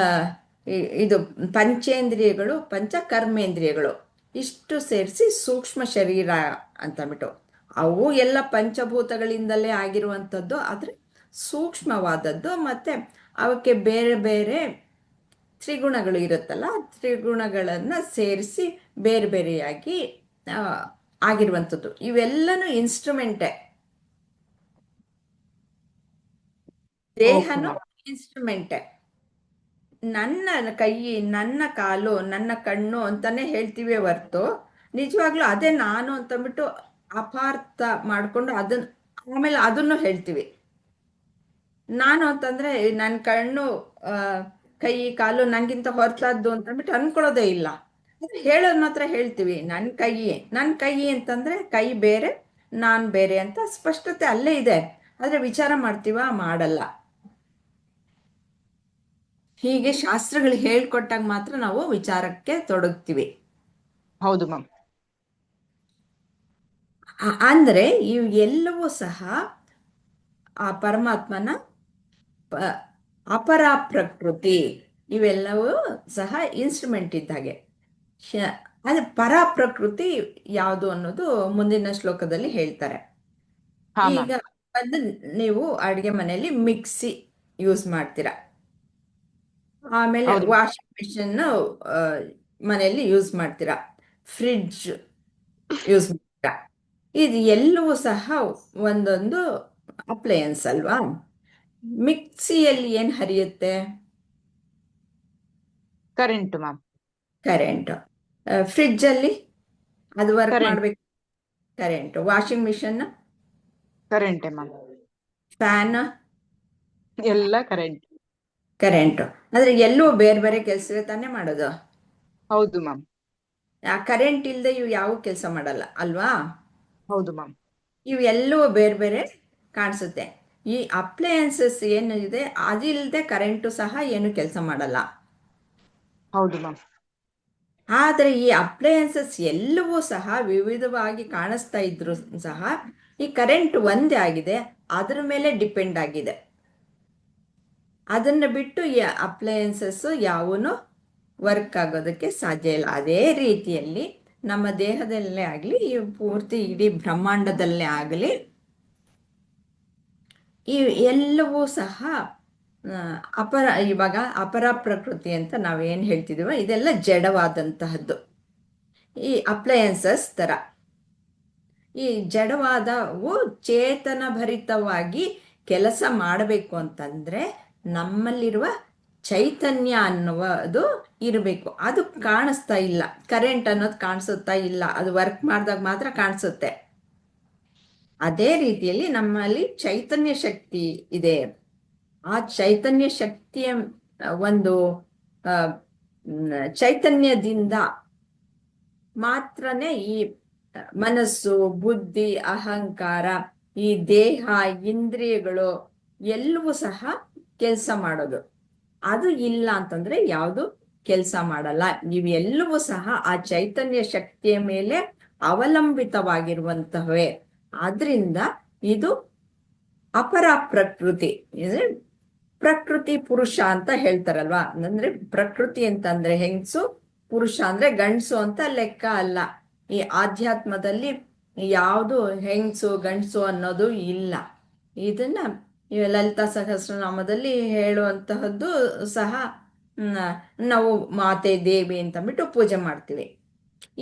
ಇದು ಪಂಚೇಂದ್ರಿಯಗಳು, ಪಂಚ ಕರ್ಮೇಂದ್ರಿಯಗಳು, ಇಷ್ಟು ಸೇರಿಸಿ ಸೂಕ್ಷ್ಮ ಶರೀರ ಅಂತಂದ್ಬಿಟ್ಟು. ಅವು ಎಲ್ಲ ಪಂಚಭೂತಗಳಿಂದಲೇ ಆಗಿರುವಂಥದ್ದು, ಆದರೆ ಸೂಕ್ಷ್ಮವಾದದ್ದು. ಮತ್ತೆ ಅವಕ್ಕೆ ಬೇರೆ ಬೇರೆ ತ್ರಿಗುಣಗಳು ಇರುತ್ತಲ್ಲ, ತ್ರಿಗುಣಗಳನ್ನು ಸೇರಿಸಿ ಬೇರೆ ಬೇರೆಯಾಗಿ ಆ, ಆಗಿರುವಂಥದ್ದು. ಇವೆಲ್ಲನೂ ಇನ್ಸ್ಟ್ರೂಮೆಂಟೇ. Okay ದೇಹನೂ ma'am. ಇನ್ಸ್ಟ್ರೂಮೆಂಟೇ. ನನ್ನ ಕೈ, ನನ್ನ ಕಾಲು, ನನ್ನ ಕಣ್ಣು ಅಂತಾನೆ ಹೇಳ್ತೀವಿ ಹೊರ್ತು ನಿಜವಾಗ್ಲೂ ಅದೇ ನಾನು ಅಂತಂದ್ಬಿಟ್ಟು ಅಪಾರ್ಥ ಮಾಡ್ಕೊಂಡು ಅದನ್ನ ಆಮೇಲೆ ಅದನ್ನು ಹೇಳ್ತೀವಿ. ನಾನು ಅಂತಂದ್ರೆ ನನ್ನ ಕಣ್ಣು, ಆ, ಕೈ ಕಾಲು ನನಗಿಂತ ಹೊರತಾದ್ದು ಅಂತಂದ್ಬಿಟ್ಟು ಅನ್ಕೊಳ್ಳೋದೇ ಇಲ್ಲ. ಹೇಳೋದ್ ಮಾತ್ರ ಹೇಳ್ತೀವಿ, ನನ್ನ ಕೈ ಅಂತಂದ್ರೆ ಕೈ ಬೇರೆ, ನಾನ್ ಬೇರೆ ಅಂತ ಸ್ಪಷ್ಟತೆ ಅಲ್ಲೇ ಇದೆ. ಆದ್ರೆ ವಿಚಾರ ಮಾಡ್ತೀವ? ಮಾಡಲ್ಲ. ಹೀಗೆ ಶಾಸ್ತ್ರಗಳು ಹೇಳ್ಕೊಟ್ಟಾಗ ಮಾತ್ರ ನಾವು ವಿಚಾರಕ್ಕೆ ತೊಡಗ್ತೀವಿ. ಹೌದು ಮ್ಯಾಮ್. ಅಂದ್ರೆ ಇವು ಎಲ್ಲವೂ ಸಹ ಆ ಪರಮಾತ್ಮನ ಪ- ಅಪರ ಪ್ರಕೃತಿ. ಇವೆಲ್ಲವೂ ಸಹ ಇನ್ಸ್ಟ್ರೂಮೆಂಟ್ ಇದ್ದಾಗೆ. ಅದು ಪರ ಪ್ರಕೃತಿ ಯಾವುದು ಅನ್ನೋದು ಮುಂದಿನ ಶ್ಲೋಕದಲ್ಲಿ ಹೇಳ್ತಾರೆ. ಹಾ ಈಗ ಮ್ಯಾಮ್. ಒಂದು ನೀವು ಅಡುಗೆ ಮನೆಯಲ್ಲಿ ಮಿಕ್ಸಿ ಯೂಸ್ ಮಾಡ್ತೀರಾ, ಆಮೇಲೆ ಹೌದು ಮ್ಯಾಮ್. ವಾಷಿಂಗ್ ಮಿಷಿನ್ ಮನೆಯಲ್ಲಿ ಯೂಸ್ ಮಾಡ್ತೀರಾ, ಫ್ರಿಡ್ಜ್ ಯೂಸ್ ಮಾಡ್ತೀರಾ. ಇದು ಎಲ್ಲವೂ ಸಹ ಒಂದೊಂದು ಅಪ್ಲಯನ್ಸ್ ಅಲ್ವಾ? ಮಿಕ್ಸಿಯಲ್ಲಿ ಏನು ಹರಿಯುತ್ತೆ? Current ma'am. ಕರೆಂಟ್. ಫ್ರಿಡ್ಜಲ್ಲಿ ಅದು ವರ್ಕ್ ಕರೆಂಟ್. ಮಾಡಬೇಕು, ಕರೆಂಟ್. ವಾಷಿಂಗ್ ಮಿಷನ್, ಕರೆಂಟೇ ಮ್ಯಾಮ್. ಫ್ಯಾನ್, ಎಲ್ಲ ಕರೆಂಟ್. ಕರೆಂಟು. ಆದರೆ ಎಲ್ಲವೂ ಬೇರೆ ಬೇರೆ ಕೆಲಸವೇ ತಾನೇ ಮಾಡೋದು. ಹೌದು ಮ್ಯಾಮ್. ಆ ಕರೆಂಟ್ ಇಲ್ಲದೆ ಇವು ಯಾವ ಕೆಲಸ ಮಾಡಲ್ಲ ಅಲ್ವಾ? ಹೌದು ಮ್ಯಾಮ್. ಇವು ಎಲ್ಲವೂ ಬೇರೆ ಬೇರೆ ಕಾಣಿಸುತ್ತೆ. ಈ ಅಪ್ಲಯನ್ಸಸ್ ಏನು ಇದೆ ಅದಿಲ್ಲದೆ ಕರೆಂಟು ಸಹ ಏನು ಕೆಲಸ ಮಾಡಲ್ಲ. ಹೌದು ಮ್ಯಾಮ್. ಆದರೆ ಈ ಅಪ್ಲಯನ್ಸಸ್ ಎಲ್ಲವೂ ಸಹ ವಿವಿಧವಾಗಿ ಕಾಣಿಸ್ತಾ ಇದ್ರು ಸಹ ಈ ಕರೆಂಟ್ ಒಂದೇ ಆಗಿದೆ, ಅದರ ಮೇಲೆ ಡಿಪೆಂಡ್ ಆಗಿದೆ. ಅದನ್ನು ಬಿಟ್ಟು ಈ ಅಪ್ಲಯನ್ಸಸ್ ಯಾವೂ ವರ್ಕ್ ಆಗೋದಕ್ಕೆ ಸಾಧ್ಯ ಇಲ್ಲ. ಅದೇ ರೀತಿಯಲ್ಲಿ ನಮ್ಮ ದೇಹದಲ್ಲೇ ಆಗಲಿ, ಈ ಪೂರ್ತಿ ಇಡೀ ಬ್ರಹ್ಮಾಂಡದಲ್ಲೇ ಆಗಲಿ, ಈ ಎಲ್ಲವೂ ಸಹ ಇವಾಗ ಅಪರ ಪ್ರಕೃತಿ ಅಂತ ನಾವೇನು ಹೇಳ್ತಿದೀವೋ ಇದೆಲ್ಲ ಜಡವಾದಂತಹದ್ದು. ಈ ಅಪ್ಲಯನ್ಸಸ್ ತರ ಈ ಜಡವಾದವು ಚೇತನ ಭರಿತವಾಗಿ ಕೆಲಸ ಮಾಡಬೇಕು ಅಂತಂದ್ರೆ ನಮ್ಮಲ್ಲಿರುವ ಚೈತನ್ಯ ಅನ್ನುವುದು ಇರಬೇಕು. ಅದು ಕಾಣಿಸ್ತಾ ಇಲ್ಲ. ಕರೆಂಟ್ ಅನ್ನೋದು ಕಾಣಿಸುತ್ತಾ ಇಲ್ಲ, ಅದು ವರ್ಕ್ ಮಾಡಿದಾಗ ಮಾತ್ರ ಕಾಣಿಸುತ್ತೆ. ಅದೇ ರೀತಿಯಲ್ಲಿ ನಮ್ಮಲ್ಲಿ ಚೈತನ್ಯ ಶಕ್ತಿ ಇದೆ. ಆ ಚೈತನ್ಯ ಶಕ್ತಿಯ ಒಂದು ಆ, ಚೈತನ್ಯದಿಂದ ಮಾತ್ರನೇ ಈ ಮನಸ್ಸು, ಬುದ್ಧಿ, ಅಹಂಕಾರ, ಈ ದೇಹ, ಇಂದ್ರಿಯಗಳು ಎಲ್ಲವೂ ಸಹ ಕೆಲಸ ಮಾಡೋದು. ಅದು ಇಲ್ಲ ಅಂತಂದ್ರೆ ಯಾವುದು ಕೆಲಸ ಮಾಡಲ್ಲ. ಇವೆಲ್ಲವೂ ಸಹ ಆ ಚೈತನ್ಯ ಶಕ್ತಿಯ ಮೇಲೆ ಅವಲಂಬಿತವಾಗಿರುವಂತಹವೇ. ಆದ್ರಿಂದ ಇದು ಅಪರ ಪ್ರಕೃತಿ. ಪ್ರಕೃತಿ ಪುರುಷ ಅಂತ ಹೇಳ್ತಾರಲ್ವಾ. ಅಂದ್ರೆ ಪ್ರಕೃತಿ ಅಂತಂದ್ರೆ ಹೆಂಗಸು, ಪುರುಷ ಅಂದ್ರೆ ಗಂಡಸು ಅಂತ ಲೆಕ್ಕ ಅಲ್ಲ. ಈ ಆಧ್ಯಾತ್ಮದಲ್ಲಿ ಯಾವುದು ಹೆಂಗಸು ಗಂಡಸು ಅನ್ನೋದು ಇಲ್ಲ. ಇದನ್ನ ಈ ಲಲಿತಾ ಸಹಸ್ರನಾಮದಲ್ಲಿ ಹೇಳುವಂತಹದ್ದು ಸಹ ನಾವು ಮಾತೆ ದೇವಿ ಅಂತಂದ್ಬಿಟ್ಟು ಪೂಜೆ ಮಾಡ್ತೀವಿ.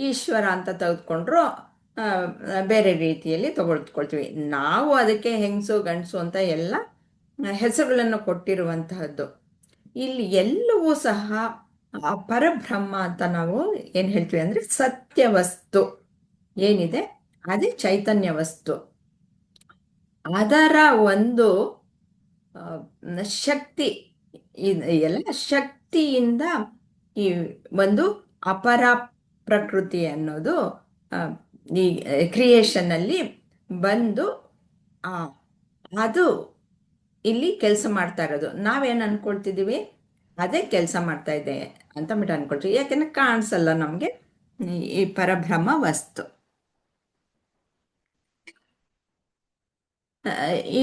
ಈಶ್ವರ ಅಂತ ತೆಗೆದುಕೊಂಡ್ರು ಬೇರೆ ರೀತಿಯಲ್ಲಿ ತಗೊಳ್ಕೊಳ್ತೀವಿ. ನಾವು ಅದಕ್ಕೆ ಹೆಂಗಸು ಗಂಡಸು ಅಂತ ಎಲ್ಲ ಹೆಸರುಗಳನ್ನು ಕೊಟ್ಟಿರುವಂತಹದ್ದು. ಇಲ್ಲಿ ಎಲ್ಲವೂ ಸಹ ಆ ಪರಬ್ರಹ್ಮ ಅಂತ ನಾವು ಏನು ಹೇಳ್ತೀವಿ ಅಂದರೆ ಸತ್ಯವಸ್ತು ಏನಿದೆ ಅದೇ ಚೈತನ್ಯ ವಸ್ತು. ಅದರ ಒಂದು ಶಕ್ತಿ, ಎಲ್ಲ ಶಕ್ತಿಯಿಂದ ಈ ಒಂದು ಅಪರ ಪ್ರಕೃತಿ ಅನ್ನೋದು ಈ ಕ್ರಿಯೇಷನ್ನಲ್ಲಿ ಬಂದು ಅದು ಇಲ್ಲಿ ಕೆಲಸ ಮಾಡ್ತಾ ಇರೋದು. ನಾವೇನು ಅನ್ಕೊಳ್ತಿದ್ದೀವಿ ಅದೇ ಕೆಲಸ ಮಾಡ್ತಾ ಇದೆ ಅಂತ ಬಿಟ್ಟು ಅನ್ಕೊಳ್ತೀವಿ. ಯಾಕೆಂದ್ರೆ ಕಾಣಿಸಲ್ಲ ನಮಗೆ ಈ ಪರಬ್ರಹ್ಮ ವಸ್ತು.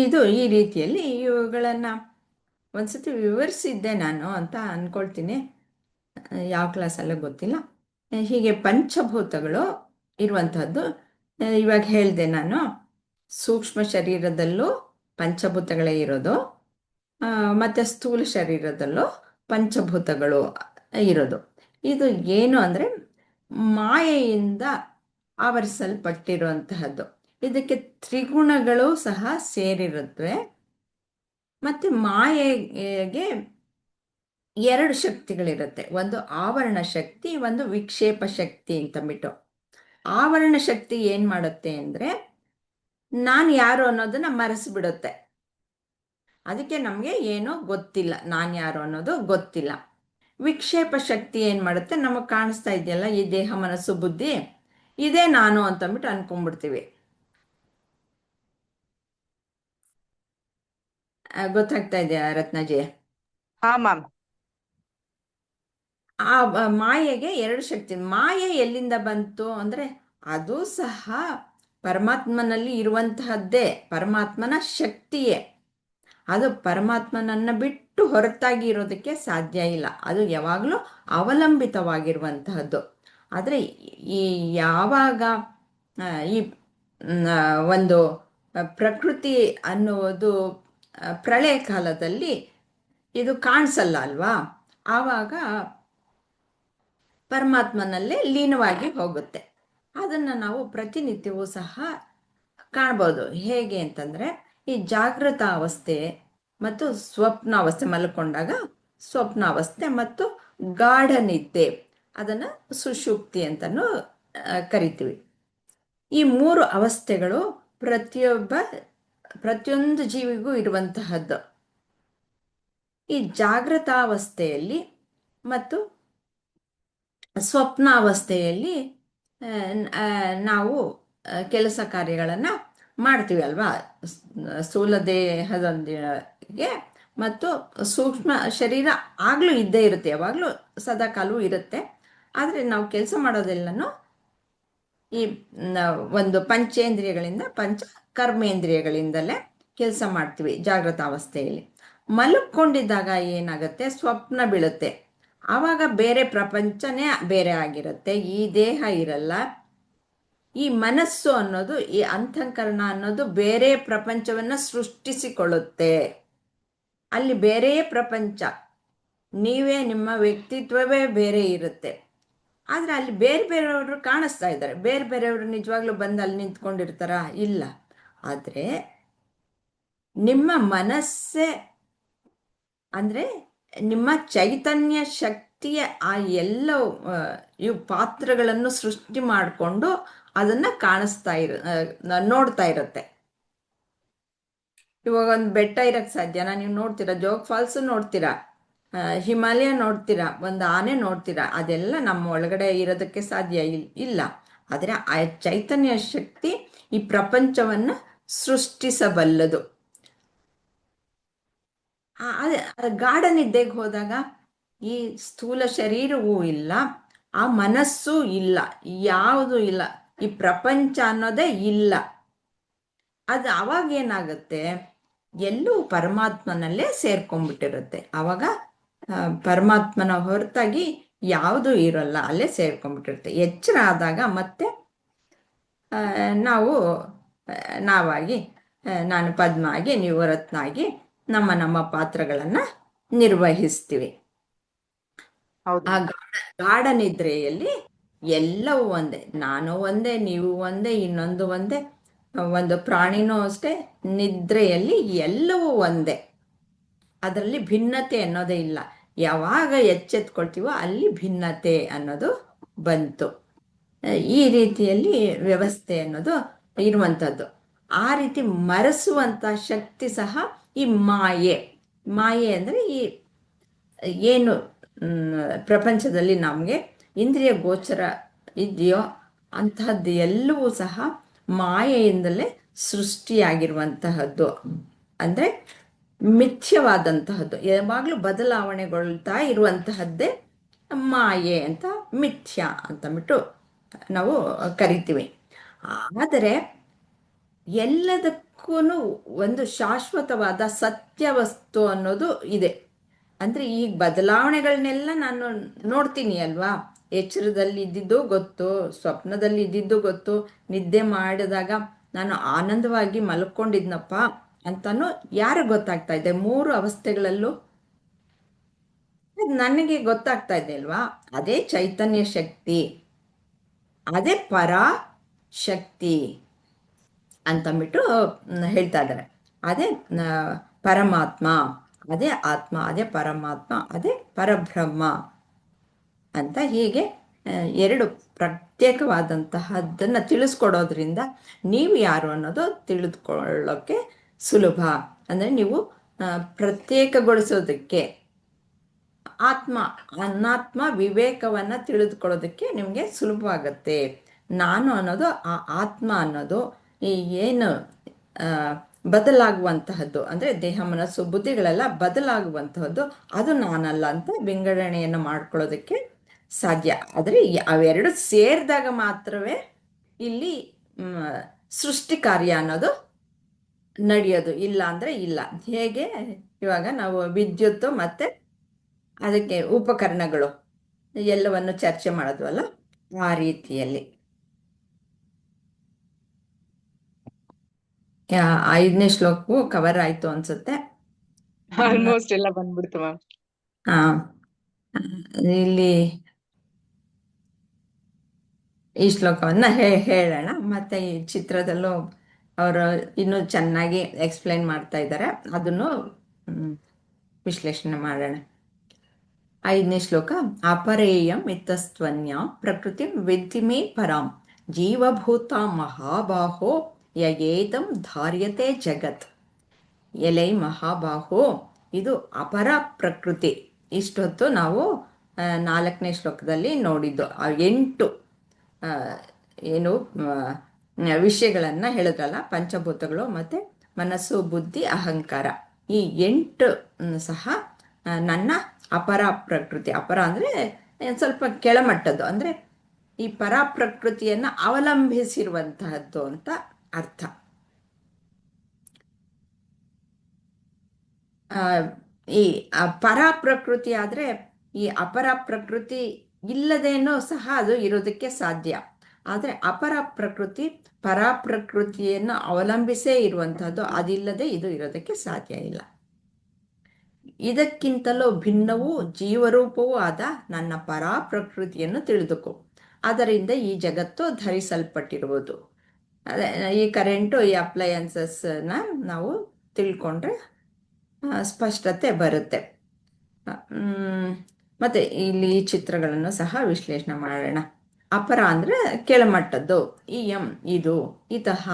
ಇದು ಈ ರೀತಿಯಲ್ಲಿ ಇವುಗಳನ್ನು ಒಂದ್ಸತಿ ವಿವರಿಸಿದ್ದೆ ನಾನು ಅಂತ ಅನ್ಕೊಳ್ತೀನಿ, ಯಾವ ಕ್ಲಾಸಲ್ಲೂ ಗೊತ್ತಿಲ್ಲ. ಹೀಗೆ ಪಂಚಭೂತಗಳು ಇರುವಂತಹದ್ದು ಇವಾಗ ಹೇಳಿದೆ ನಾನು. ಸೂಕ್ಷ್ಮ ಶರೀರದಲ್ಲೂ ಪಂಚಭೂತಗಳೇ ಇರೋದು, ಮತ್ತು ಸ್ಥೂಲ ಶರೀರದಲ್ಲೂ ಪಂಚಭೂತಗಳು ಇರೋದು. ಇದು ಏನು ಅಂದರೆ ಮಾಯೆಯಿಂದ ಆವರಿಸಲ್ಪಟ್ಟಿರುವಂತಹದ್ದು. ಇದಕ್ಕೆ ತ್ರಿಗುಣಗಳು ಸಹ ಸೇರಿರುತ್ತವೆ. ಮತ್ತು ಮಾಯೆಗೆ ಎರಡು ಶಕ್ತಿಗಳಿರುತ್ತೆ, ಒಂದು ಆವರಣ ಶಕ್ತಿ, ಒಂದು ವಿಕ್ಷೇಪ ಶಕ್ತಿ ಅಂತಂದ್ಬಿಟ್ಟು. ಆವರಣ ಶಕ್ತಿ ಏನು ಮಾಡುತ್ತೆ ಅಂದರೆ ನಾನು ಯಾರು ಅನ್ನೋದನ್ನ ಮರೆಸಿಬಿಡುತ್ತೆ. ಅದಕ್ಕೆ ನಮಗೆ ಏನೋ ಗೊತ್ತಿಲ್ಲ, ನಾನು ಯಾರು ಅನ್ನೋದು ಗೊತ್ತಿಲ್ಲ. ವಿಕ್ಷೇಪ ಶಕ್ತಿ ಏನು ಮಾಡುತ್ತೆ, ನಮಗೆ ಕಾಣಿಸ್ತಾ ಇದೆಯಲ್ಲ ಈ ದೇಹ ಮನಸ್ಸು ಬುದ್ಧಿ, ಇದೇ ನಾನು ಅಂತಂದ್ಬಿಟ್ಟು ಅನ್ಕೊಂಡ್ಬಿಡ್ತೀವಿ. ಗೊತ್ತಾಗ್ತಾ ಇದೆಯಾ ರತ್ನಾಜಿ? ಹಾ ಮ್ಯಾಮ್. ಆ ಮಾಯೆಗೆ ಎರಡು ಶಕ್ತಿ. ಮಾಯೆ ಎಲ್ಲಿಂದ ಬಂತು ಅಂದರೆ ಅದು ಸಹ ಪರಮಾತ್ಮನಲ್ಲಿ ಇರುವಂತಹದ್ದೇ, ಪರಮಾತ್ಮನ ಶಕ್ತಿಯೇ. ಅದು ಪರಮಾತ್ಮನನ್ನು ಬಿಟ್ಟು ಹೊರತಾಗಿ ಇರೋದಕ್ಕೆ ಸಾಧ್ಯ ಇಲ್ಲ. ಅದು ಯಾವಾಗಲೂ ಅವಲಂಬಿತವಾಗಿರುವಂತಹದ್ದು. ಆದರೆ ಈ ಯಾವಾಗ ಈ ಒಂದು ಪ್ರಕೃತಿ ಅನ್ನುವುದು ಪ್ರಳಯ ಕಾಲದಲ್ಲಿ ಇದು ಕಾಣಿಸಲ್ಲ ಅಲ್ವಾ, ಆವಾಗ ಪರಮಾತ್ಮನಲ್ಲೇ ಲೀನವಾಗಿ ಹೋಗುತ್ತೆ. ಅದನ್ನು ನಾವು ಪ್ರತಿನಿತ್ಯವೂ ಸಹ ಕಾಣ್ಬೋದು. ಹೇಗೆ ಅಂತಂದರೆ ಈ ಜಾಗೃತ ಅವಸ್ಥೆ ಮತ್ತು ಸ್ವಪ್ನಾವಸ್ಥೆ, ಮಲ್ಕೊಂಡಾಗ ಸ್ವಪ್ನಾವಸ್ಥೆ ಮತ್ತು ಗಾಢ ನಿದ್ದೆ, ಅದನ್ನು ಸುಷುಪ್ತಿ ಅಂತಲೂ ಕರಿತೀವಿ. ಈ ಮೂರು ಅವಸ್ಥೆಗಳು ಪ್ರತಿಯೊಂದು ಜೀವಿಗೂ ಇರುವಂತಹದ್ದು. ಈ ಜಾಗೃತಾವಸ್ಥೆಯಲ್ಲಿ ಮತ್ತು ಸ್ವಪ್ನಾವಸ್ಥೆಯಲ್ಲಿ ನಾವು ಕೆಲಸ ಕಾರ್ಯಗಳನ್ನು ಮಾಡ್ತೀವಿ ಅಲ್ವಾ. ಸ್ಥೂಲ ದೇಹದೊಂದಿಗೆ ಮತ್ತು ಸೂಕ್ಷ್ಮ ಶರೀರ ಆಗಲೂ ಇದ್ದೇ ಇರುತ್ತೆ, ಯಾವಾಗಲೂ ಸದಾಕಾಲವೂ ಇರುತ್ತೆ. ಆದರೆ ನಾವು ಕೆಲಸ ಮಾಡೋದೆಲ್ಲನೂ ಈ ಒಂದು ಪಂಚೇಂದ್ರಿಯಗಳಿಂದ, ಪಂಚ ಕರ್ಮೇಂದ್ರಿಯಗಳಿಂದಲೇ ಕೆಲಸ ಮಾಡ್ತೀವಿ ಜಾಗೃತಾವಸ್ಥೆಯಲ್ಲಿ. ಮಲಕ್ಕೊಂಡಿದ್ದಾಗ ಏನಾಗುತ್ತೆ, ಸ್ವಪ್ನ ಬೀಳುತ್ತೆ. ಆವಾಗ ಬೇರೆ ಪ್ರಪಂಚನೇ ಬೇರೆ ಆಗಿರುತ್ತೆ, ಈ ದೇಹ ಇರಲ್ಲ. ಈ ಮನಸ್ಸು ಅನ್ನೋದು, ಈ ಅಂತಃಕರಣ ಅನ್ನೋದು ಬೇರೆ ಪ್ರಪಂಚವನ್ನು ಸೃಷ್ಟಿಸಿಕೊಳ್ಳುತ್ತೆ. ಅಲ್ಲಿ ಬೇರೆ ಪ್ರಪಂಚ, ನೀವೇ, ನಿಮ್ಮ ವ್ಯಕ್ತಿತ್ವವೇ ಬೇರೆ ಇರುತ್ತೆ. ಆದರೆ ಅಲ್ಲಿ ಬೇರೆ ಬೇರೆಯವರು ಕಾಣಿಸ್ತಾ ಇದ್ದಾರೆ. ಬೇರೆ ಬೇರೆಯವರು ನಿಜವಾಗ್ಲೂ ಬಂದು ಅಲ್ಲಿ ನಿಂತ್ಕೊಂಡಿರ್ತಾರ? ಇಲ್ಲ. ಆದರೆ ನಿಮ್ಮ ಮನಸ್ಸೇ ಅಂದರೆ ನಿಮ್ಮ ಚೈತನ್ಯ ಶಕ್ತಿಯ ಆ ಎಲ್ಲ ಇವು ಪಾತ್ರಗಳನ್ನು ಸೃಷ್ಟಿ ಮಾಡಿಕೊಂಡು ಅದನ್ನು ನೋಡ್ತಾ ಇರುತ್ತೆ. ಇವಾಗ ಒಂದು ಬೆಟ್ಟ ಇರೋಕ್ಕೆ ಸಾಧ್ಯನಾ? ನೀವು ನೋಡ್ತೀರಾ, ಜೋಗ ಫಾಲ್ಸ್ ನೋಡ್ತೀರಾ, ಹಿಮಾಲಯ ನೋಡ್ತೀರಾ, ಒಂದು ಆನೆ ನೋಡ್ತೀರಾ, ಅದೆಲ್ಲ ನಮ್ಮ ಒಳಗಡೆ ಇರೋದಕ್ಕೆ ಸಾಧ್ಯ ಇಲ್ಲ. ಆದರೆ ಆ ಚೈತನ್ಯ ಶಕ್ತಿ ಈ ಪ್ರಪಂಚವನ್ನು ಸೃಷ್ಟಿಸಬಲ್ಲದು. ಗಾಢ ನಿದ್ದೆಗೆ ಹೋದಾಗ ಈ ಸ್ಥೂಲ ಶರೀರವೂ ಇಲ್ಲ, ಆ ಮನಸ್ಸೂ ಇಲ್ಲ, ಯಾವುದೂ ಇಲ್ಲ, ಈ ಪ್ರಪಂಚ ಅನ್ನೋದೇ ಇಲ್ಲ. ಅದು ಅವಾಗ ಏನಾಗುತ್ತೆ, ಎಲ್ಲವೂ ಪರಮಾತ್ಮನಲ್ಲೇ ಸೇರ್ಕೊಂಡ್ಬಿಟ್ಟಿರುತ್ತೆ. ಆವಾಗ ಪರಮಾತ್ಮನ ಹೊರತಾಗಿ ಯಾವುದೂ ಇರೋಲ್ಲ, ಅಲ್ಲೇ ಸೇರ್ಕೊಂಡ್ಬಿಟ್ಟಿರುತ್ತೆ. ಎಚ್ಚರ ಆದಾಗ ಮತ್ತೆ ಆ, ನಾವು ನಾವಾಗಿ ನಾನು ಪದ್ಮ ಆಗಿ ನೀವು ರತ್ನ ಆಗಿ ನಮ್ಮ ನಮ್ಮ ಪಾತ್ರಗಳನ್ನು ನಿರ್ವಹಿಸ್ತೀವಿ. ಹೌದು ಆ ಮ್ಯಾಮ್. ಗಾಢ ನಿದ್ರೆಯಲ್ಲಿ ಎಲ್ಲವೂ ಒಂದೇ, ನಾನು ಒಂದೇ, ನೀವು ಒಂದೇ, ಇನ್ನೊಂದು ಒಂದೇ, ಒಂದು ಪ್ರಾಣಿನೂ ಅಷ್ಟೇ. ನಿದ್ರೆಯಲ್ಲಿ ಎಲ್ಲವೂ ಒಂದೇ, ಅದರಲ್ಲಿ ಭಿನ್ನತೆ ಅನ್ನೋದೇ ಇಲ್ಲ. ಯಾವಾಗ ಎಚ್ಚೆತ್ಕೊಳ್ತೀವೋ ಅಲ್ಲಿ ಭಿನ್ನತೆ ಅನ್ನೋದು ಬಂತು. ಈ ರೀತಿಯಲ್ಲಿ ವ್ಯವಸ್ಥೆ ಅನ್ನೋದು ಇರುವಂಥದ್ದು. ಆ ರೀತಿ ಮರೆಸುವಂಥ ಶಕ್ತಿ ಸಹ ಈ ಮಾಯೆ. ಮಾಯೆ ಅಂದರೆ ಈ ಏನು ಪ್ರಪಂಚದಲ್ಲಿ ನಮಗೆ ಇಂದ್ರಿಯ ಗೋಚರ ಇದೆಯೋ ಅಂತಹದ್ದು ಎಲ್ಲವೂ ಸಹ ಮಾಯೆಯಿಂದಲೇ ಸೃಷ್ಟಿಯಾಗಿರುವಂತಹದ್ದು. ಅಂದರೆ ಮಿಥ್ಯವಾದಂತಹದ್ದು, ಯಾವಾಗಲೂ ಬದಲಾವಣೆಗೊಳ್ತಾ ಇರುವಂತಹದ್ದೇ ಮಾಯೆ ಅಂತ, ಮಿಥ್ಯ ಅಂತಂದ್ಬಿಟ್ಟು ನಾವು ಕರಿತೀವಿ. ಆದರೆ ಎಲ್ಲದಕ್ಕೂ ಒಂದು ಶಾಶ್ವತವಾದ ಸತ್ಯವಸ್ತು ಅನ್ನೋದು ಇದೆ. ಅಂದರೆ ಈ ಬದಲಾವಣೆಗಳನ್ನೆಲ್ಲ ನಾನು ನೋಡ್ತೀನಿ ಅಲ್ವಾ. ಎಚ್ಚರದಲ್ಲಿ ಇದ್ದಿದ್ದು ಗೊತ್ತು, ಸ್ವಪ್ನದಲ್ಲಿ ಇದ್ದಿದ್ದು ಗೊತ್ತು, ನಿದ್ದೆ ಮಾಡಿದಾಗ ನಾನು ಆನಂದವಾಗಿ ಮಲ್ಕೊಂಡಿದ್ನಪ್ಪ ಅಂತಾನು ಯಾರು ಗೊತ್ತಾಗ್ತಾ ಇದೆ? ಮೂರು ಅವಸ್ಥೆಗಳಲ್ಲೂ ನನಗೆ ಗೊತ್ತಾಗ್ತಾ ಇದೆ ಅಲ್ವಾ. ಅದೇ ಚೈತನ್ಯ ಶಕ್ತಿ, ಅದೇ ಪರಾ ಶಕ್ತಿ ಅಂತಂದ್ಬಿಟ್ಟು ಹೇಳ್ತಾ ಇದ್ದಾರೆ. ಅದೇ ಪರಮಾತ್ಮ, ಅದೇ ಆತ್ಮ, ಅದೇ ಪರಮಾತ್ಮ, ಅದೇ ಪರಬ್ರಹ್ಮ ಅಂತ. ಹೀಗೆ ಎರಡು ಪ್ರತ್ಯೇಕವಾದಂತಹದ್ದನ್ನು ತಿಳಿಸ್ಕೊಡೋದ್ರಿಂದ ನೀವು ಯಾರು ಅನ್ನೋದು ತಿಳಿದುಕೊಳ್ಳೋಕ್ಕೆ ಸುಲಭ. ಅಂದರೆ ನೀವು ಪ್ರತ್ಯೇಕಗೊಳಿಸೋದಕ್ಕೆ, ಆತ್ಮ ಅನಾತ್ಮ ವಿವೇಕವನ್ನು ತಿಳಿದುಕೊಳ್ಳೋದಕ್ಕೆ ನಿಮಗೆ ಸುಲಭವಾಗತ್ತೆ. ನಾನು ಅನ್ನೋದು, ಆ ಆತ್ಮ ಅನ್ನೋದು ಈ ಏನು ಬದಲಾಗುವಂತಹದ್ದು, ಅಂದರೆ ದೇಹ ಮನಸ್ಸು ಬುದ್ಧಿಗಳೆಲ್ಲ ಬದಲಾಗುವಂತಹದ್ದು, ಅದು ನಾನಲ್ಲ ಅಂತ ವಿಂಗಡಣೆಯನ್ನು ಮಾಡ್ಕೊಳ್ಳೋದಕ್ಕೆ ಸಾಧ್ಯ. ಆದರೆ ಅವೆರಡು ಸೇರಿದಾಗ ಮಾತ್ರವೇ ಇಲ್ಲಿ ಸೃಷ್ಟಿ ಕಾರ್ಯ ಅನ್ನೋದು ನಡೆಯೋದು. ಇಲ್ಲ ಅಂದರೆ ಇಲ್ಲ. ಹೇಗೆ ಇವಾಗ ನಾವು ವಿದ್ಯುತ್ತು ಮತ್ತು ಅದಕ್ಕೆ ಉಪಕರಣಗಳು ಎಲ್ಲವನ್ನು ಚರ್ಚೆ ಮಾಡೋದ್ವಲ್ಲ, ಆ ರೀತಿಯಲ್ಲಿ 5ನೇ ಶ್ಲೋಕವು ಕವರ್ ಆಯಿತು ಅನ್ಸುತ್ತೆ. ಆಲ್ಮೋಸ್ಟ್ ಎಲ್ಲ ಬಂದ್ಬಿಡ್ತು ಮ್ಯಾಮ್. ಆ, ಇಲ್ಲಿ ಈ ಶ್ಲೋಕವನ್ನು ಹೇಳೋಣ. ಮತ್ತು ಈ ಚಿತ್ರದಲ್ಲೂ ಅವರು ಇನ್ನೂ ಚೆನ್ನಾಗಿ ಎಕ್ಸ್ಪ್ಲೈನ್ ಮಾಡ್ತಾ ಇದ್ದಾರೆ, ಅದನ್ನು ವಿಶ್ಲೇಷಣೆ ಮಾಡೋಣ. 5ನೇ ಶ್ಲೋಕ. ಅಪರೇಯಂ ಇತ್ತಸ್ತ್ವನ್ಯ ಪ್ರಕೃತಿ ವಿದ್ಧಿ ಮೇ ಪರಾಂ ಜೀವಭೂತ ಮಹಾಬಾಹೋ ಯಯೇದಂ ಧಾರ್ಯತೆ ಜಗತ್. ಎಲೈ ಮಹಾಬಾಹೋ, ಇದು ಅಪರ ಪ್ರಕೃತಿ. ಇಷ್ಟೊತ್ತು ನಾವು 4ನೇ ಶ್ಲೋಕದಲ್ಲಿ ನೋಡಿದ್ದು ಆ 8 ಏನು ವಿಷಯಗಳನ್ನು ಹೇಳಿದ್ರಲ್ಲ, ಪಂಚಭೂತಗಳು ಮತ್ತು ಮನಸ್ಸು ಬುದ್ಧಿ ಅಹಂಕಾರ, ಈ 8 ಸಹ ನನ್ನ ಅಪರ ಪ್ರಕೃತಿ. ಅಪರ ಅಂದರೆ ಸ್ವಲ್ಪ ಕೆಳಮಟ್ಟದ್ದು, ಅಂದರೆ ಈ ಪರಾಪ್ರಕೃತಿಯನ್ನು ಅವಲಂಬಿಸಿರುವಂತಹದ್ದು ಅಂತ ಅರ್ಥ. ಈ ಪರಾಪ್ರಕೃತಿ ಆದರೆ ಈ ಅಪರ ಪ್ರಕೃತಿ ಇಲ್ಲದೇನೂ ಸಹ ಅದು ಇರೋದಕ್ಕೆ ಸಾಧ್ಯ. ಆದರೆ ಅಪರ ಪ್ರಕೃತಿ ಪರಾಪ್ರಕೃತಿಯನ್ನು ಅವಲಂಬಿಸೇ ಇರುವಂತಹದ್ದು, ಅದಿಲ್ಲದೆ ಇದು ಇರೋದಕ್ಕೆ ಸಾಧ್ಯ ಇಲ್ಲ. ಇದಕ್ಕಿಂತಲೂ ಭಿನ್ನವೂ ಜೀವರೂಪವೂ ಆದ ನನ್ನ ಪರಾಪ್ರಕೃತಿಯನ್ನು ತಿಳಿದುಕೋ, ಅದರಿಂದ ಈ ಜಗತ್ತು ಧರಿಸಲ್ಪಟ್ಟಿರುವುದು. ಅದೇ ಈ ಕರೆಂಟು, ಈ ಅಪ್ಲಯನ್ಸಸ್ನ ನಾವು ತಿಳ್ಕೊಂಡ್ರೆ ಸ್ಪಷ್ಟತೆ ಬರುತ್ತೆ. ಮತ್ತು ಇಲ್ಲಿ ಈ ಚಿತ್ರಗಳನ್ನು ಸಹ ವಿಶ್ಲೇಷಣೆ ಮಾಡೋಣ. ಅಪರ ಅಂದರೆ ಕೆಳಮಟ್ಟದ್ದು, ಇಯಂ ಇದು, ಇತಃ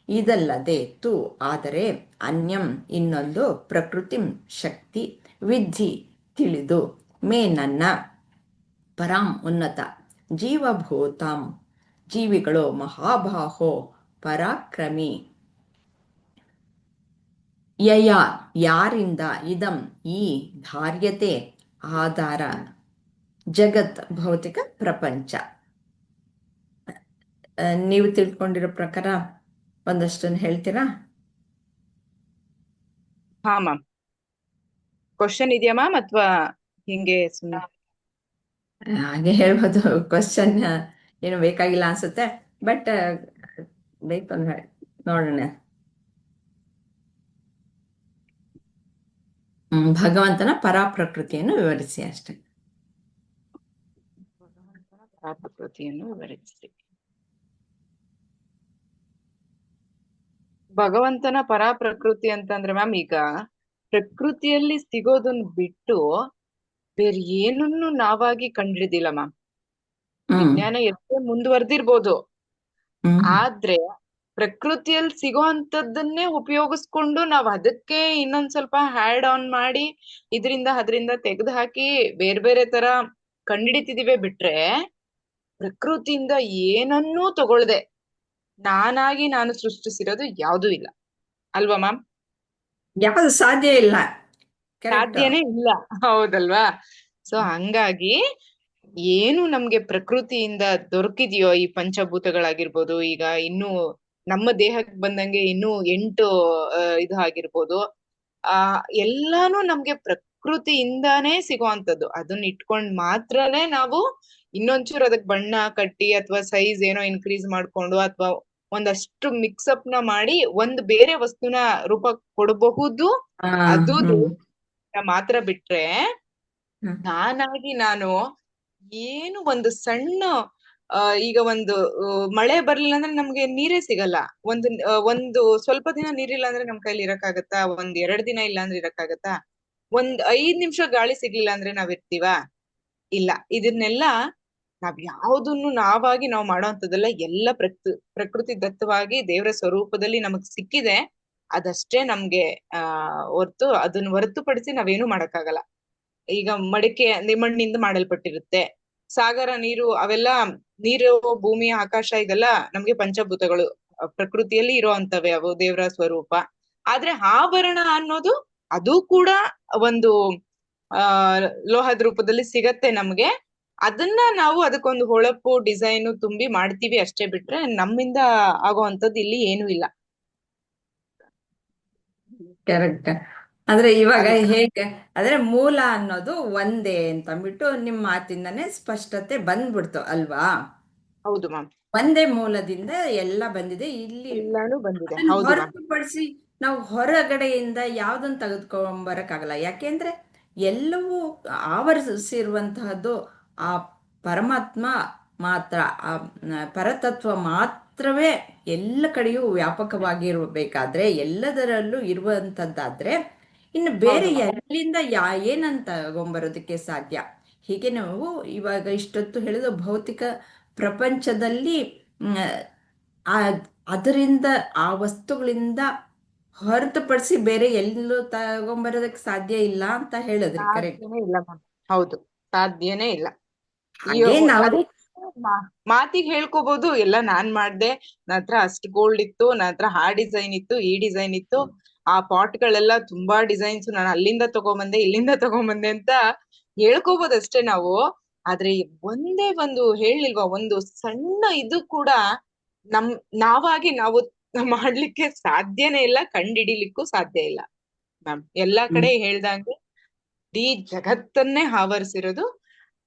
ಇದಲ್ಲದೆ, ತು ಆದರೆ, ಅನ್ಯಂ ಇನ್ನೊಂದು, ಪ್ರಕೃತಿಂ ಶಕ್ತಿ, ವಿದ್ಧಿ ತಿಳಿದು, ಮೇ ನನ್ನ, ಪರಾಂ ಉನ್ನತ, ಜೀವಭೂತಾಂ ಜೀವಿಗಳು, ಮಹಾಬಾಹೋ ಪರಾಕ್ರಮಿ, ಯಯ ಯಾರಿಂದ, ಇದಂ ಈ, ಧಾರ್ಯತೆ ಆಧಾರ, ಜಗತ್ ಭೌತಿಕ ಪ್ರಪಂಚ. ನೀವು ತಿಳ್ಕೊಂಡಿರೋ ಪ್ರಕಾರ ಒಂದಷ್ಟನ್ನು ಹೇಳ್ತೀರಾ? ಹಾ ಮ್ಯಾಮ್. ಕ್ವಶನ್ ಇದೆಯಾ ಮ್ಯಾಮ್ ಅಥವಾ ಹಿಂಗೆ ಸುಮ್ಮನೆ? ಹಾಗೆ ಹೇಳ್ಬೋದು. ಕ್ವಶನ್ ಏನು ಬೇಕಾಗಿಲ್ಲ ಅನ್ಸುತ್ತೆ, ಬಟ್ ಬೇಕು ಅಂದ್ರೆ ನೋಡೋಣ. ಭಗವಂತನ ಪರಾಪ್ರಕೃತಿಯನ್ನು ವಿವರಿಸಿ ಅಷ್ಟೆ. ಭಗವಂತನ ಪರಾಪ್ರಕೃತಿಯನ್ನು ವಿವರಿಸಿ. ಭಗವಂತನ ಪರಾಪ್ರಕೃತಿ ಅಂತಂದ್ರೆ ಮ್ಯಾಮ್, ಈಗ ಪ್ರಕೃತಿಯಲ್ಲಿ ಸಿಗೋದನ್ನ ಬಿಟ್ಟು ಬೇರೆ ಏನನ್ನು ನಾವಾಗಿ ಕಂಡಿಡಿದಿಲ್ಲ ಮ್ಯಾಮ್. ಹ್ಮ್ ವಿಜ್ಞಾನ ಎಷ್ಟೇ ಮುಂದುವರೆದಿರ್ಬೋದು, ಹ್ಮ್ ಆದ್ರೆ ಪ್ರಕೃತಿಯಲ್ಲಿ ಸಿಗೋ ಅಂತದನ್ನೇ ಉಪಯೋಗಿಸ್ಕೊಂಡು ನಾವ್ ಅದಕ್ಕೆ ಇನ್ನೊಂದ್ ಸ್ವಲ್ಪ ಹ್ಯಾಡ್ ಆನ್ ಮಾಡಿ ಅದರಿಂದ ತೆಗೆದು ಹಾಕಿ ಬೇರೆ ಬೇರೆ ತರ ಕಂಡಿಡಿತಿದಿವೆ ಬಿಟ್ರೆ, ಪ್ರಕೃತಿಯಿಂದ ಏನನ್ನೂ ತಗೊಳ್ದೆ ನಾನಾಗಿ ನಾನು ಸೃಷ್ಟಿಸಿರೋದು ಯಾವ್ದೂ ಇಲ್ಲ. ಅಲ್ವಾ ಮ್ಯಾಮ್? ಯಾವುದು ಸಾಧ್ಯ ಇಲ್ಲ. ಕರೆಕ್ಟ್. ಸಾಧ್ಯನೇ ಇಲ್ಲ. ಹೌದಲ್ವಾ? ಸೊ ಹಂಗಾಗಿ ಏನು ನಮ್ಗೆ ಪ್ರಕೃತಿಯಿಂದ ದೊರಕಿದೆಯೋ, ಈ ಪಂಚಭೂತಗಳಾಗಿರ್ಬೋದು, ಈಗ ಇನ್ನು ನಮ್ಮ ದೇಹಕ್ಕೆ ಬಂದಂಗೆ ಇನ್ನು 8 ಇದು ಆಗಿರ್ಬೋದು, ಆ ಎಲ್ಲಾನು ನಮ್ಗೆ ಪ್ರಕೃತಿಯಿಂದಾನೇ ಸಿಗೋವಂಥದ್ದು. ಅದನ್ನ ಇಟ್ಕೊಂಡ್ ಮಾತ್ರನೇ ನಾವು ಇನ್ನೊಂಚೂರು ಅದಕ್ ಬಣ್ಣ ಕಟ್ಟಿ ಅಥವಾ ಸೈಜ್ ಏನೋ ಇನ್ಕ್ರೀಸ್ ಮಾಡ್ಕೊಂಡು ಅಥವಾ ಒಂದಷ್ಟು ಮಿಕ್ಸಪ್ ನ ಮಾಡಿ ಒಂದ್ ಬೇರೆ ವಸ್ತುನ ರೂಪ ಕೊಡಬಹುದು. ಹಾ. ಅದು ಹ್ಮ್ ದೇಹ ಮಾತ್ರ ಬಿಟ್ರೆ, ಹ್ಮ್. ನಾನಾಗಿ ನಾನು ಏನು ಒಂದು ಸಣ್ಣ ಈಗ ಒಂದು ಮಳೆ ಬರ್ಲಿಲ್ಲ ಅಂದ್ರೆ ನಮ್ಗೆ ನೀರೇ ಸಿಗಲ್ಲ. ಒಂದು ಸ್ವಲ್ಪ ದಿನ ನೀರಿಲ್ಲ ಅಂದ್ರೆ ನಮ್ ಕೈಲಿ ಇರಕ್ಕಾಗತ್ತಾ? 1-2 ದಿನ ಇಲ್ಲ ಅಂದ್ರೆ ಇರಕ್ಕಾಗತ್ತಾ? 5 ನಿಮಿಷ ಗಾಳಿ ಸಿಗ್ಲಿಲ್ಲ ಅಂದ್ರೆ ನಾವ್ ಇರ್ತೀವಾ? ಇಲ್ಲ. ಇದನ್ನೆಲ್ಲ ನಾವ್ ಯಾವ್ದನ್ನು ನಾವಾಗಿ ನಾವ್ ಮಾಡೋಂಥದ್ದೆಲ್ಲ ಎಲ್ಲ ಪ್ರಕೃತಿ ದತ್ತವಾಗಿ ದೇವರ ಸ್ವರೂಪದಲ್ಲಿ ನಮಗ್ ಸಿಕ್ಕಿದೆ. ಅದಷ್ಟೇ ನಮ್ಗೆ ಅದನ್ನ ಹೊರತುಪಡಿಸಿ ನಾವೇನು ಮಾಡಕ್ಕಾಗಲ್ಲ. ಈಗ ಮಡಿಕೆ ಮಣ್ಣಿಂದ ಮಾಡಲ್ಪಟ್ಟಿರುತ್ತೆ, ಸಾಗರ ನೀರು ಅವೆಲ್ಲ, ನೀರು ಭೂಮಿ ಆಕಾಶ ಇದೆಲ್ಲ ನಮ್ಗೆ ಪಂಚಭೂತಗಳು, ಪ್ರಕೃತಿಯಲ್ಲಿ ಇರುವಂತವೆ, ಅವು ದೇವರ ಸ್ವರೂಪ. ಆದ್ರೆ ಆಭರಣ ಅನ್ನೋದು ಅದು ಕೂಡ ಒಂದು ಆ ಲೋಹದ ರೂಪದಲ್ಲಿ ಸಿಗತ್ತೆ ನಮ್ಗೆ. ಅದನ್ನ ನಾವು ಅದಕ್ಕೊಂದು ಹೊಳಪು ಡಿಸೈನು ತುಂಬಿ ಮಾಡ್ತೀವಿ ಅಷ್ಟೇ ಬಿಟ್ರೆ ನಮ್ಮಿಂದ ಆಗೋವಂಥದ್ದು ಇಲ್ಲಿ ಏನೂ ಇಲ್ಲ. ಕರೆಕ್ಟ್. ಅಂದ್ರೆ ಇವಾಗ ಅಲ್ವಾ? ಹೇಗೆ ಅಂದ್ರೆ ಮೂಲ ಅನ್ನೋದು ಒಂದೇ ಅಂತ ಅಂದ್ಬಿಟ್ಟು ನಿಮ್ಮ ಮಾತಿಂದಾನೇ ಸ್ಪಷ್ಟತೆ ಬಂದ್ಬಿಡ್ತು ಅಲ್ವಾ? ಹೌದು ಮ್ಯಾಮ್. ಒಂದೇ ಮೂಲದಿಂದ ಎಲ್ಲ ಬಂದಿದೆ ಇಲ್ಲಿ. ಎಲ್ಲಾನು ಬಂದಿದೆ. ಅದನ್ನು ಹೌದು ಮ್ಯಾಮ್. ಹೊರತುಪಡಿಸಿ ನಾವು ಹೊರಗಡೆಯಿಂದ ಯಾವ್ದನ್ನು ತೆಗೆದುಕೊಂಬರಕ್ಕಾಗಲ್ಲ. ಯಾಕೆಂದ್ರೆ ಎಲ್ಲವೂ ಆವರಿಸಿರುವಂತಹದ್ದು ಆ ಪರಮಾತ್ಮ ಮಾತ್ರ, ಆ ಪರತತ್ವ ಮಾತ್ರವೇ ಎಲ್ಲ ಕಡೆಯೂ ವ್ಯಾಪಕವಾಗಿರಬೇಕಾದ್ರೆ, ಎಲ್ಲದರಲ್ಲೂ ಇರುವಂತದ್ದಾದ್ರೆ ಇನ್ನು ಬೇರೆ ಹೌದು ಮ್ಯಾಮ್. ಎಲ್ಲಿಂದ ಏನಂತ ತಗೊಂಬರೋದಕ್ಕೆ ಸಾಧ್ಯ? ಹೀಗೆ ನಾವು ಇವಾಗ ಇಷ್ಟೊತ್ತು ಹೇಳಿದ ಭೌತಿಕ ಪ್ರಪಂಚದಲ್ಲಿ ಮ್, ಆ ಅದರಿಂದ ಆ ವಸ್ತುಗಳಿಂದ ಹೊರತುಪಡಿಸಿ ಬೇರೆ ಎಲ್ಲೂ ತಗೊಂಬರೋದಕ್ಕೆ ಸಾಧ್ಯ ಇಲ್ಲ ಅಂತ ಹೇಳಿದ್ರಿ. ಕರೆಕ್ಟ್. ಸಾಧ್ಯನೇ ಇಲ್ಲ ಮ್ಯಾಮ್. ಹೌದು, ಸಾಧ್ಯನೇ ಇಲ್ಲ. ಹಾಗೆ ನಾವು ಅದೇ ಮಾತಿಗೆ ಹೇಳ್ಕೋಬಹುದು, ಎಲ್ಲ ನಾನ್ ಮಾಡ್ದೆ, ನನ್ನ ಹತ್ರ ಅಷ್ಟು ಗೋಲ್ಡ್ ಇತ್ತು, ನನ್ನ ಹತ್ರ ಆ ಡಿಸೈನ್ ಇತ್ತು, ಈ ಡಿಸೈನ್ ಇತ್ತು, ಆ ಪಾಟ್ ಗಳೆಲ್ಲ ತುಂಬಾ ಡಿಸೈನ್ಸ್ ನಾನು ಅಲ್ಲಿಂದ ತಗೊಂಬಂದೆ, ಇಲ್ಲಿಂದ ತಗೊಂಬಂದೆ ಅಂತ ಹೇಳ್ಕೋಬಹುದಷ್ಟೇ ನಾವು. ಆದ್ರೆ ಒಂದೇ ಒಂದು ಹೇಳಿಲ್ವಾ, ಒಂದು ಸಣ್ಣ ಇದು ಕೂಡ ನಮ್ ನಾವಾಗಿ ನಾವು ಮಾಡ್ಲಿಕ್ಕೆ ಸಾಧ್ಯನೇ ಇಲ್ಲ, ಕಂಡಿಡಿಲಿಕ್ಕೂ ಸಾಧ್ಯ ಇಲ್ಲ ಮ್ಯಾಮ್. ಎಲ್ಲಾ ಕಡೆ ಹೇಳ್ದಂಗೆ ಇಡೀ ಜಗತ್ತನ್ನೇ ಆವರಿಸಿರೋದು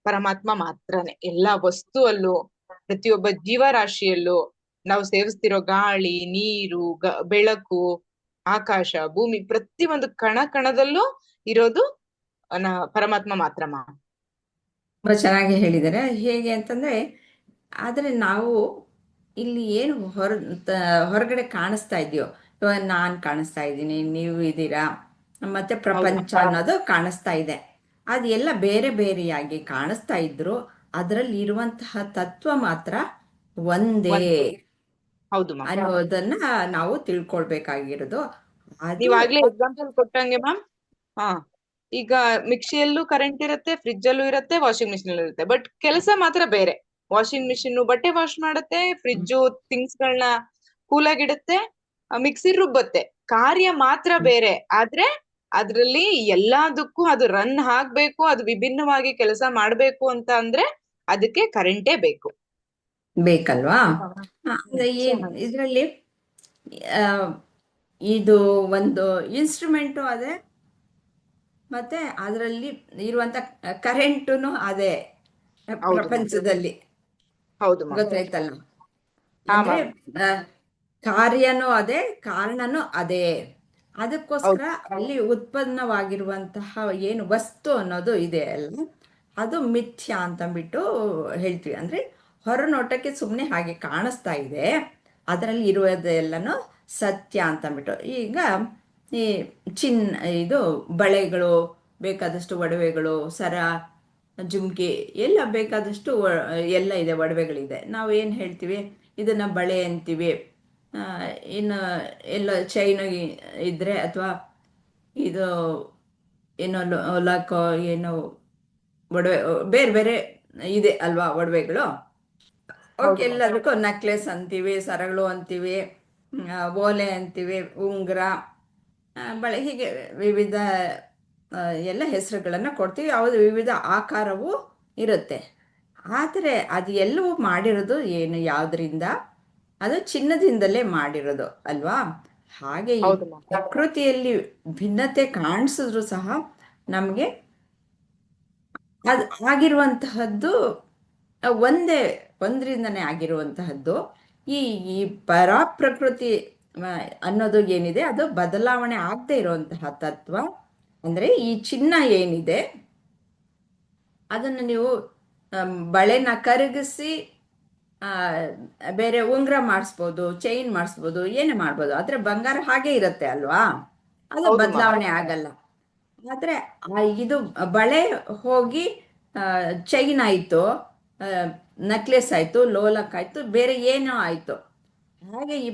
ಪರಮಾತ್ಮ ಮಾತ್ರನೇ. ಎಲ್ಲಾ ವಸ್ತುವಲ್ಲೂ, ಪ್ರತಿಯೊಬ್ಬ ಜೀವರಾಶಿಯಲ್ಲೂ, ನಾವು ಸೇವಿಸ್ತಿರೋ ಗಾಳಿ, ನೀರು, ಬೆಳಕು, ಆಕಾಶ, ಭೂಮಿ, ಪ್ರತಿ ಒಂದು ಕಣ ಕಣದಲ್ಲೂ ಇರೋದು ಪರಮಾತ್ಮ ಮಾತ್ರ ಮ್ಯಾಮ್. ತುಂಬಾ ಚೆನ್ನಾಗಿ ಹೇಳಿದ್ದಾರೆ. ಹೇಗೆ ಅಂತಂದ್ರೆ, ಆದ್ರೆ ನಾವು ಇಲ್ಲಿ ಏನು ಹೊರಗಡೆ ಕಾಣಿಸ್ತಾ ಇದೆಯೋ, ಇವಾಗ ನಾನು ಕಾಣಿಸ್ತಾ ಇದ್ದೀನಿ, ನೀವು ಇದ್ದೀರಾ, ಮತ್ತೆ ಹೌದು. ಪ್ರಪಂಚ ಅನ್ನೋದು ಕಾಣಿಸ್ತಾ ಇದೆ. ಅದೆಲ್ಲ ಬೇರೆ ಬೇರೆಯಾಗಿ ಕಾಣಿಸ್ತಾ ಇದ್ರು ಅದರಲ್ಲಿ ಇರುವಂತಹ ತತ್ವ ಮಾತ್ರ ಒಂದೇ ಒಂದೇ. ಹೌದು ಮ್ಯಾಮ್. ಅನ್ನೋದನ್ನ ನಾವು ತಿಳ್ಕೊಳ್ಬೇಕಾಗಿರೋದು. ಅದು ನೀವಾಗ್ಲೇ ಎಕ್ಸಾಂಪಲ್ ಕೊಟ್ಟಂಗೆ ಮ್ಯಾಮ್. ಹಾ, ಈಗ ಮಿಕ್ಸಿಯಲ್ಲೂ ಕರೆಂಟ್ ಇರುತ್ತೆ, ಫ್ರಿಜ್ ಅಲ್ಲೂ ಇರುತ್ತೆ, ವಾಷಿಂಗ್ ಮಿಷಿನ್ ಅಲ್ಲೂ ಇರುತ್ತೆ, ಬಟ್ ಕೆಲಸ ಮಾತ್ರ ಬೇರೆ. ವಾಷಿಂಗ್ ಮಿಷಿನ್ ಬಟ್ಟೆ ವಾಶ್ ಮಾಡುತ್ತೆ, ಫ್ರಿಜ್ಜು ಥಿಂಗ್ಸ್ ಗಳನ್ನ ಕೂಲಾಗಿಡುತ್ತೆ, ಮಿಕ್ಸಿ ರುಬ್ಬತ್ತೆ, ಕಾರ್ಯ ಮಾತ್ರ ಬೇರೆ. ಆದ್ರೆ ಅದ್ರಲ್ಲಿ ಎಲ್ಲದಕ್ಕೂ ಅದು ರನ್ ಆಗ್ಬೇಕು, ಅದು ವಿಭಿನ್ನವಾಗಿ ಕೆಲಸ ಮಾಡ್ಬೇಕು ಅಂತ ಅಂದ್ರೆ ಅದಕ್ಕೆ ಕರೆಂಟೇ ಬೇಕು. ಬೇಕಲ್ವಾ? ಅಲ್ವಾ ಮ್ಯಾಮ್? ಅಂದ್ರೆ ಸೊ ಇದರಲ್ಲಿ ಇದು ಒಂದು ಇನ್ಸ್ಟ್ರೂಮೆಂಟು ಅದೇ, ಮತ್ತೆ ಅದರಲ್ಲಿ ಇರುವಂತ ಕರೆಂಟುನು ಅದೇ ಹೌದು ಮ್ಯಾಮ್. ಪ್ರಪಂಚದಲ್ಲಿ. ಹೌದು ಮ್ಯಾಮ್. ಗೊತ್ತಾಯ್ತಲ್ಲ? ಹಾ ಅಂದ್ರೆ ಮ್ಯಾಮ್. ಆ, ಕಾರ್ಯನೂ ಅದೇ, ಕಾರಣನೂ ಅದೇ. ಅದಕ್ಕೋಸ್ಕರ ಹೌದು. ಅಲ್ಲಿ ಉತ್ಪನ್ನವಾಗಿರುವಂತಹ ಏನು ವಸ್ತು ಅನ್ನೋದು ಇದೆ ಅಲ್ಲ, ಅದು ಮಿಥ್ಯ ಅಂತಂದ್ಬಿಟ್ಟು ಹೇಳ್ತೀವಿ. ಅಂದ್ರೆ ಹೊರನೋಟಕ್ಕೆ ಸುಮ್ಮನೆ ಹಾಗೆ ಕಾಣಿಸ್ತಾ ಇದೆ, ಅದರಲ್ಲಿ ಇರುವುದೆಲ್ಲನೂ ಸತ್ಯ ಅಂತಂದ್ಬಿಟ್ಟು. ಈಗ ಈ ಚಿನ್ ಇದು ಬಳೆಗಳು, ಬೇಕಾದಷ್ಟು ಒಡವೆಗಳು, ಸರ, ಜುಮ್ಕಿ ಎಲ್ಲ ಬೇಕಾದಷ್ಟು ಎಲ್ಲ ಇದೆ, ಒಡವೆಗಳಿದೆ. ನಾವು ಏನು ಹೇಳ್ತೀವಿ, ಇದನ್ನ ಬಳೆ ಅಂತೀವಿ. ಆ, ಇನ್ನು ಎಲ್ಲ ಚೈನ್ ಇದ್ರೆ, ಅಥವಾ ಇದು ಏನೋ ಲಕ್ಕೋ ಏನೋ ಒಡವೆ, ಬೇರೆ ಬೇರೆ ಇದೆ ಅಲ್ವಾ ಒಡವೆಗಳು. ಓಕೆ, ಹೌದು ಮ್ಯಾಮ್. ಎಲ್ಲದಕ್ಕೂ ನೆಕ್ಲೆಸ್ ಅಂತೀವಿ, ಸರಗಳು ಅಂತೀವಿ, ಓಲೆ ಅಂತೀವಿ, ಉಂಗುರ, ಬಳೆ, ಹೀಗೆ ವಿವಿಧ ಆ, ಎಲ್ಲ ಹೆಸರುಗಳನ್ನು ಕೊಡ್ತೀವಿ. ಯಾವುದು ವಿವಿಧ ಆಕಾರವೂ ಇರುತ್ತೆ. ಆದರೆ ಅದು ಎಲ್ಲವೂ ಮಾಡಿರೋದು ಏನು, ಯಾವುದರಿಂದ? ಅದು ಚಿನ್ನದಿಂದಲೇ ಮಾಡಿರೋದು ಅಲ್ವಾ? ಹಾಗೆ ಈ ಹೌದು ಮ್ಯಾಮ್. ಪ್ರಕೃತಿಯಲ್ಲಿ ಭಿನ್ನತೆ ಕಾಣಿಸಿದ್ರು ಸಹ ನಮಗೆ ಅದು ಆಗಿರುವಂತಹದ್ದು ಒಂದೇ, ಒಂದರಿಂದನೇ ಆಗಿರುವಂತಹದ್ದು. ಈ ಈ ಪರ ಪ್ರಕೃತಿ ಆ, ಅನ್ನೋದು ಏನಿದೆ, ಅದು ಬದಲಾವಣೆ ಆಗದೆ ಇರುವಂತಹ ತತ್ವ. ಅಂದ್ರೆ ಈ ಚಿನ್ನ ಏನಿದೆ, ಅದನ್ನು ನೀವು ಬಳೆನ ಕರಗಿಸಿ ಆ, ಬೇರೆ ಉಂಗುರ ಮಾಡಿಸ್ಬೋದು, ಚೈನ್ ಮಾಡಿಸ್ಬೋದು, ಏನೇ ಮಾಡ್ಬೋದು. ಆದ್ರೆ ಬಂಗಾರ ಹಾಗೆ ಇರುತ್ತೆ ಅಲ್ವಾ, ಅದು ಹೌದು ಮ್ಯಾಮ್. ಬದಲಾವಣೆ ಆಗಲ್ಲ. ಆದ್ರೆ ಇದು ಬಳೆ ಹೋಗಿ ಚೈನ್ ಆಯ್ತು, ನೆಕ್ಲೆಸ್ ಆಯ್ತು, ಲೋಲಕ್ ಆಯ್ತು, ಬೇರೆ ಏನೋ ಆಯ್ತು. ಹಾಗೆ ಈ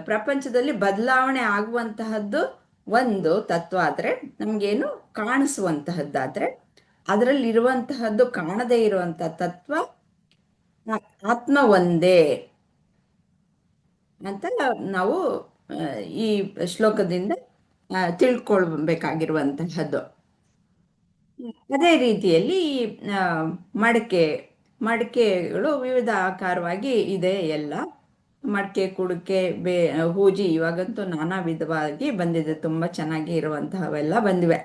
ಪ್ರಪಂಚದಲ್ಲಿ ಬದಲಾವಣೆ ಆಗುವಂತಹದ್ದು ಒಂದು ತತ್ವ ಆದ್ರೆ, ನಮ್ಗೇನು ಕಾಣಿಸುವಂತಹದ್ದಾದ್ರೆ, ಅದರಲ್ಲಿ ಇರುವಂತಹದ್ದು ಕಾಣದೇ ಇರುವಂತಹ ತತ್ವ ಆತ್ಮ ಒಂದೇ ಅಂತ ನಾವು ಆ, ಈ ಶ್ಲೋಕದಿಂದ ತಿಳ್ಕೊಳ್ಬೇಕಾಗಿರುವಂತಹದ್ದು. ಅದೇ ರೀತಿಯಲ್ಲಿ ಈ ಆ, ಮಡಕೆ, ಮಡಕೆಗಳು ವಿವಿಧ ಆಕಾರವಾಗಿ ಇದೆ ಎಲ್ಲ. ಮಡಕೆ, ಕುಡಿಕೆ, ಹೂಜಿ, ಇವಾಗಂತೂ ನಾನಾ ವಿಧವಾಗಿ ಬಂದಿದೆ, ತುಂಬ ಚೆನ್ನಾಗಿ ಇರುವಂತಹವೆಲ್ಲ ಬಂದಿವೆ.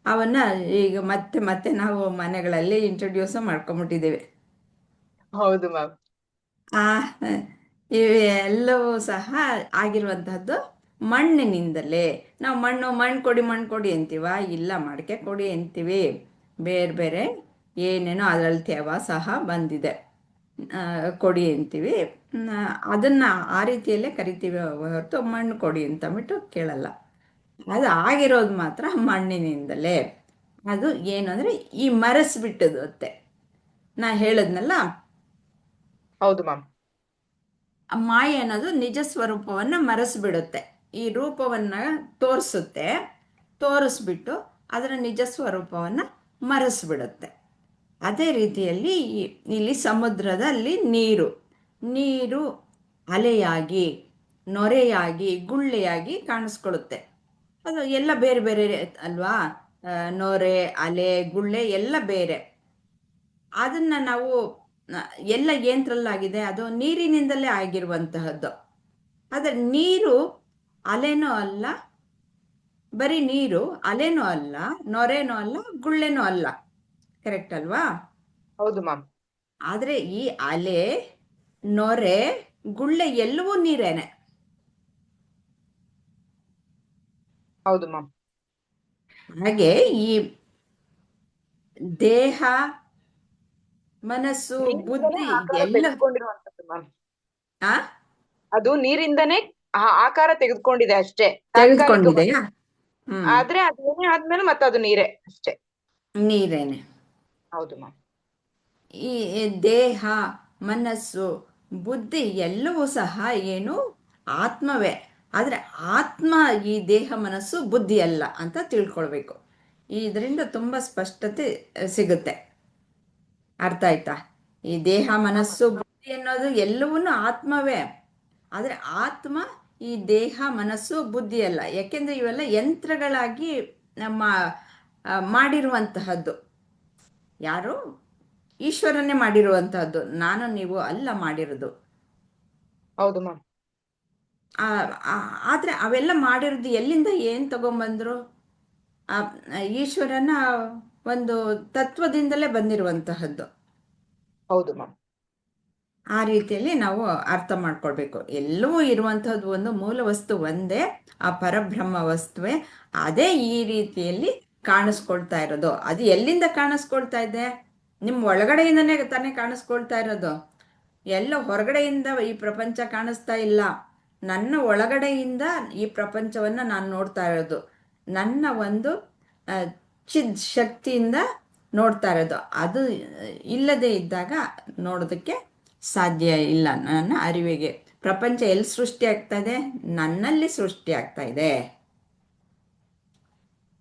ಅವನ್ನ ಈಗ ಮತ್ತೆ ಮತ್ತೆ ನಾವು ಮನೆಗಳಲ್ಲಿ ಇಂಟ್ರೊಡ್ಯೂಸ್ ಮಾಡ್ಕೊಂಬಿಟ್ಟಿದ್ದೀವಿ. ಹೌದು ಮ್ಯಾಮ್. ಆ ಇವೆಲ್ಲವೂ ಸಹ ಆಗಿರುವಂತಹದ್ದು ಮಣ್ಣಿನಿಂದಲೇ. ನಾವು ಮಣ್ಣು ಕೊಡಿ, ಮಣ್ಣು ಕೊಡಿ ಅಂತೀವ? ಇಲ್ಲ, ಮಡಕೆ ಕೊಡಿ ಅಂತೀವಿ. ಬೇರೆ ಬೇರೆ ಏನೇನೋ ಅದರಲ್ಲಿ ತೇವ ಸಹ ಬಂದಿದೆ, ಕೊಡಿ ಅಂತೀವಿ. ಅದನ್ನ ಆ ರೀತಿಯಲ್ಲೇ ಕರಿತೀವಿ ಹೊರತು ಮಣ್ಣು ಕೊಡಿ ಅಂತಂದ್ಬಿಟ್ಟು ಕೇಳಲ್ಲ. ಅದು ಆಗಿರೋದು ಮಾತ್ರ ಮಣ್ಣಿನಿಂದಲೇ. ಅದು ಏನು ಅಂದರೆ ಈ ಮರೆಸ್ಬಿಟ್ಟದುತ್ತೆ. ನಾ ಹೇಳದ್ನಲ್ಲ, ಹೌದು ಮ್ಯಾಮ್. ಮಾಯೆ ಅನ್ನೋದು ನಿಜ ಸ್ವರೂಪವನ್ನು ಮರೆಸ್ಬಿಡುತ್ತೆ. ಈ ರೂಪವನ್ನು ತೋರಿಸುತ್ತೆ, ತೋರಿಸ್ಬಿಟ್ಟು ಅದರ ನಿಜ ಸ್ವರೂಪವನ್ನು ಮರೆಸ್ಬಿಡುತ್ತೆ. ಅದೇ ರೀತಿಯಲ್ಲಿ ಇಲ್ಲಿ ಸಮುದ್ರದಲ್ಲಿ ನೀರು, ನೀರು ಅಲೆಯಾಗಿ, ನೊರೆಯಾಗಿ, ಗುಳ್ಳೆಯಾಗಿ ಕಾಣಿಸ್ಕೊಳ್ಳುತ್ತೆ. ಅದು ಎಲ್ಲ ಬೇರೆ ಬೇರೆ ಅಲ್ವಾ? ನೊರೆ, ಅಲೆ, ಗುಳ್ಳೆ ಎಲ್ಲ ಬೇರೆ. ಅದನ್ನ ನಾವು ಆ, ಎಲ್ಲ ಯಂತ್ರಲ್ಲಾಗಿದೆ, ಅದು ನೀರಿನಿಂದಲೇ ಆಗಿರುವಂತಹದ್ದು. ಆದರೆ ನೀರು ಅಲೆನೂ ಅಲ್ಲ, ಬರೀ ನೀರು ಅಲೆನೂ ಅಲ್ಲ, ನೊರೆನೂ ಅಲ್ಲ, ಗುಳ್ಳೆನೂ ಅಲ್ಲ. ಕರೆಕ್ಟ್ ಅಲ್ವಾ? ಹೌದು ಮ್ಯಾಮ್. ಆದರೆ ಈ ಅಲೆ, ನೊರೆ, ಗುಳ್ಳೆ ಎಲ್ಲವೂ ನೀರೇನೆ. ಹೌದು ಮ್ಯಾಮ್. ಹಾಗೆ ಈ ದೇಹ, ಮನಸ್ಸು, ನೀರಿಂದಲೇ ಬುದ್ಧಿ ಆಕಾರ ಎಲ್ಲ ತೆಗೆದುಕೊಂಡಿರುವಂತದ್ದು ಮ್ಯಾಮ್. ಆ ಅದು ನೀರಿಂದನೇ ಆಕಾರ ತೆಗೆದುಕೊಂಡಿದೆ ಅಷ್ಟೇ, ತಾತ್ಕಾಲಿಕವಾಗಿ. ತೆಗೆದುಕೊಂಡಿದೆಯಾ? ಹ್ಮ್, ಆದ್ರೆ ಅದೇನೇ ಆದ್ಮೇಲೆ ಮತ್ತೆ ಅದು ನೀರೇ ಅಷ್ಟೇ. ನೀರೇನೆ. ಹೌದು ಮ್ಯಾಮ್. ಈ ದೇಹ, ಮನಸ್ಸು, ಬುದ್ಧಿ ಎಲ್ಲವೂ ಸಹ ಏನು, ಆತ್ಮವೇ. ಆದರೆ ಆತ್ಮ ಈ ದೇಹ, ಮನಸ್ಸು, ಬುದ್ಧಿ ಅಲ್ಲ ಅಂತ ತಿಳ್ಕೊಳ್ಬೇಕು. ಇದರಿಂದ ತುಂಬ ಸ್ಪಷ್ಟತೆ ಸಿಗುತ್ತೆ. ಅರ್ಥ ಆಯ್ತಾ? ಈ ದೇಹ, ಹಾ ಮನಸ್ಸು, ಮ್ಯಾಮ್. ಬುದ್ಧಿ ಅನ್ನೋದು ಎಲ್ಲವೂ ಆತ್ಮವೇ. ಆದರೆ ಆತ್ಮ ಈ ದೇಹ, ಮನಸ್ಸು, ಬುದ್ಧಿ ಅಲ್ಲ. ಯಾಕೆಂದ್ರೆ ಇವೆಲ್ಲ ಯಂತ್ರಗಳಾಗಿ ನಮ್ಮ ಮಾಡಿರುವಂತಹದ್ದು. ಯಾರು? ಈಶ್ವರನೇ ಮಾಡಿರುವಂತಹದ್ದು, ನಾನು ನೀವು ಅಲ್ಲ ಮಾಡಿರೋದು. ಹೌದು ಮ್ಯಾಮ್. ಆ, ಆದ್ರೆ ಅವೆಲ್ಲ ಮಾಡಿರೋದು ಎಲ್ಲಿಂದ ಏನ್ ತಗೊಂಬಂದ್ರು? ಆ ಈಶ್ವರನ ಒಂದು ತತ್ವದಿಂದಲೇ ಬಂದಿರುವಂತಹದ್ದು. ಹೌದು ಮ್ಯಾಮ್. ಆ ರೀತಿಯಲ್ಲಿ ನಾವು ಅರ್ಥ ಮಾಡ್ಕೊಳ್ಬೇಕು. ಎಲ್ಲವೂ ಇರುವಂತಹದ್ದು ಒಂದು ಮೂಲ ವಸ್ತು ಒಂದೇ, ಆ ಪರಬ್ರಹ್ಮ ವಸ್ತುವೆ. ಅದೇ ಈ ರೀತಿಯಲ್ಲಿ ಕಾಣಿಸ್ಕೊಳ್ತಾ ಇರೋದು. ಅದು ಎಲ್ಲಿಂದ ಕಾಣಿಸ್ಕೊಳ್ತಾ ಇದೆ? ನಿಮ್ಮ ಒಳಗಡೆಯಿಂದನೇ ತಾನೇ ಕಾಣಿಸ್ಕೊಳ್ತಾ ಇರೋದು. ಎಲ್ಲ ಹೊರಗಡೆಯಿಂದ ಈ ಪ್ರಪಂಚ ಕಾಣಿಸ್ತಾ ಇಲ್ಲ. ನನ್ನ ಒಳಗಡೆಯಿಂದ ಈ ಪ್ರಪಂಚವನ್ನ ನಾನು ನೋಡ್ತಾ ಇರೋದು. ನನ್ನ ಒಂದು ಆ, ಚಿದ್ ಶಕ್ತಿಯಿಂದ ನೋಡ್ತಾ ಇರೋದು. ಅದು ಇಲ್ಲದೆ ಇದ್ದಾಗ ನೋಡೋದಕ್ಕೆ ಸಾಧ್ಯ ಇಲ್ಲ. ನನ್ನ ಅರಿವಿಗೆ ಪ್ರಪಂಚ ಎಲ್ಲಿ ಸೃಷ್ಟಿ ಆಗ್ತಾ ಇದೆ? ನನ್ನಲ್ಲಿ ಸೃಷ್ಟಿ ಆಗ್ತಾ ಇದೆ.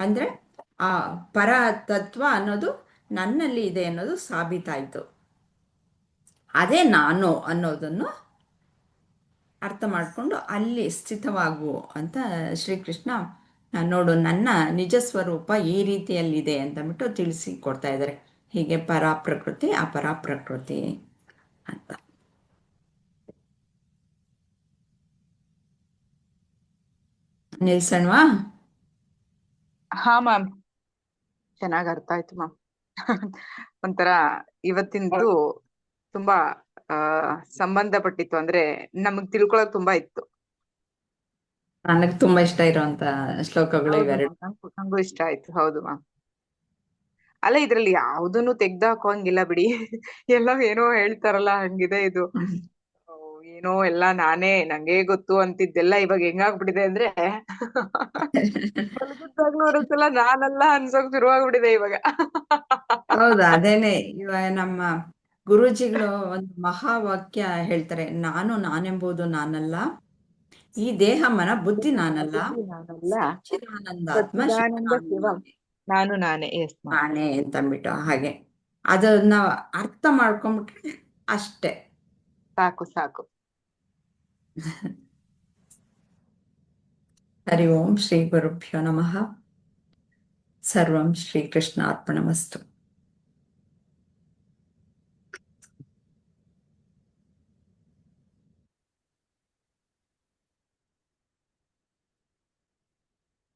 ಅಂದ್ರೆ ಆ ಪರ ತತ್ವ ಅನ್ನೋದು ನನ್ನಲ್ಲಿ ಇದೆ ಅನ್ನೋದು ಸಾಬೀತಾಯ್ತು. ಅದೇ ನಾನು ಅನ್ನೋದನ್ನು ಅರ್ಥ ಮಾಡಿಕೊಂಡು ಅಲ್ಲಿ ಸ್ಥಿತವಾಗು ಅಂತ ಶ್ರೀಕೃಷ್ಣ ನೋಡು ನನ್ನ ನಿಜ ಸ್ವರೂಪ ಈ ರೀತಿಯಲ್ಲಿದೆ ಅಂತಂದ್ಬಿಟ್ಟು ತಿಳಿಸಿ ಕೊಡ್ತಾ ಇದ್ದಾರೆ. ಹೀಗೆ ಪರಾಪ್ರಕೃತಿ ಅಪರಾಪ್ರಕೃತಿ ಅಂತ. ನಿಲ್ಸಣ್ವಾ? ಹಾ ಮ್ಯಾಮ್, ಚೆನ್ನಾಗ್ ಅರ್ಥ ಆಯ್ತು ಮ್ಯಾಮ್. ಒಂಥರ ಇವತ್ತಿಂದು ತುಂಬಾ ಆ ಸಂಬಂಧಪಟ್ಟಿತ್ತು, ಅಂದ್ರೆ ನಮಗ್ ತಿಳ್ಕೊಳಕ್ ತುಂಬಾ ಇತ್ತು. ನನಗೆ ತುಂಬಾ ಇಷ್ಟ ಇರುವಂತ ಶ್ಲೋಕಗಳು ಹೌದು ಇವೆರಡು. ಮ್ಯಾಮ್, ನಂಗೂ ಇಷ್ಟ ಆಯ್ತು. ಹೌದು ಮ್ಯಾಮ್. ಅಲ್ಲ, ಇದ್ರಲ್ಲಿ ಯಾವ್ದನ್ನು ತೆಗ್ದಾಕೋಂಗಿಲ್ಲ ಬಿಡಿ. ಎಲ್ಲ ಏನೋ ಹೇಳ್ತಾರಲ್ಲ, ಹಂಗಿದೆ ಇದು. ಓ, ಏನೋ ಎಲ್ಲ ನಂಗೆ ಗೊತ್ತು ಅಂತಿದ್ದೆಲ್ಲ ಇವಾಗ ಹೆಂಗಾಗ್ಬಿಟ್ಟಿದೆ ಅಂದ್ರೆ ಮಲಗಿದ್ದಾಗ್ಲೂ ಒಂದೊಂದ್ಸಲ ನಾನಲ್ಲ ಅನ್ಸೋಕ್ ಶುರುವಾಗ್ಬಿಟ್ಟಿದೆ ಇವಾಗ. ಹೌದು, ಅದೇನೆ. ಇವಾಗ ನಮ್ಮ ಗುರೂಜಿಗಳು ಒಂದು ಮಹಾವಾಕ್ಯ ಹೇಳ್ತಾರೆ: ನಾನು ನಾನೆಂಬುದು ನಾನಲ್ಲ, ಈ ದೇಹ ಮನ ಬುದ್ಧಿ ನಾನಲ್ಲ, ಬುದ್ಧಿ ನಾನಲ್ಲ, ಸಚ್ಚಿದಾನಂದಾತ್ಮ ಶಿವ ಸಚ್ಚಿದಾನಂದ ನಾನು ಶಿವ ನಾನೇ. ನಾನು ನಾನೇ. Yes ma'am. ನಾನೇ ಅಂತಂದ್ಬಿಟ್ಟು ಹಾಗೆ ಅದನ್ನ ಅರ್ಥ ಮಾಡ್ಕೊಂಡ್ಬಿಟ್ರೆ ಅಷ್ಟೇ. ಸಾಕು ಸಾಕು. ಹರಿ ಓಂ ಶ್ರೀ ಗುರುಭ್ಯೋ ನಮಃ. ಸರ್ವಂ ಶ್ರೀಕೃಷ್ಣಾರ್ಪಣಮಸ್ತು.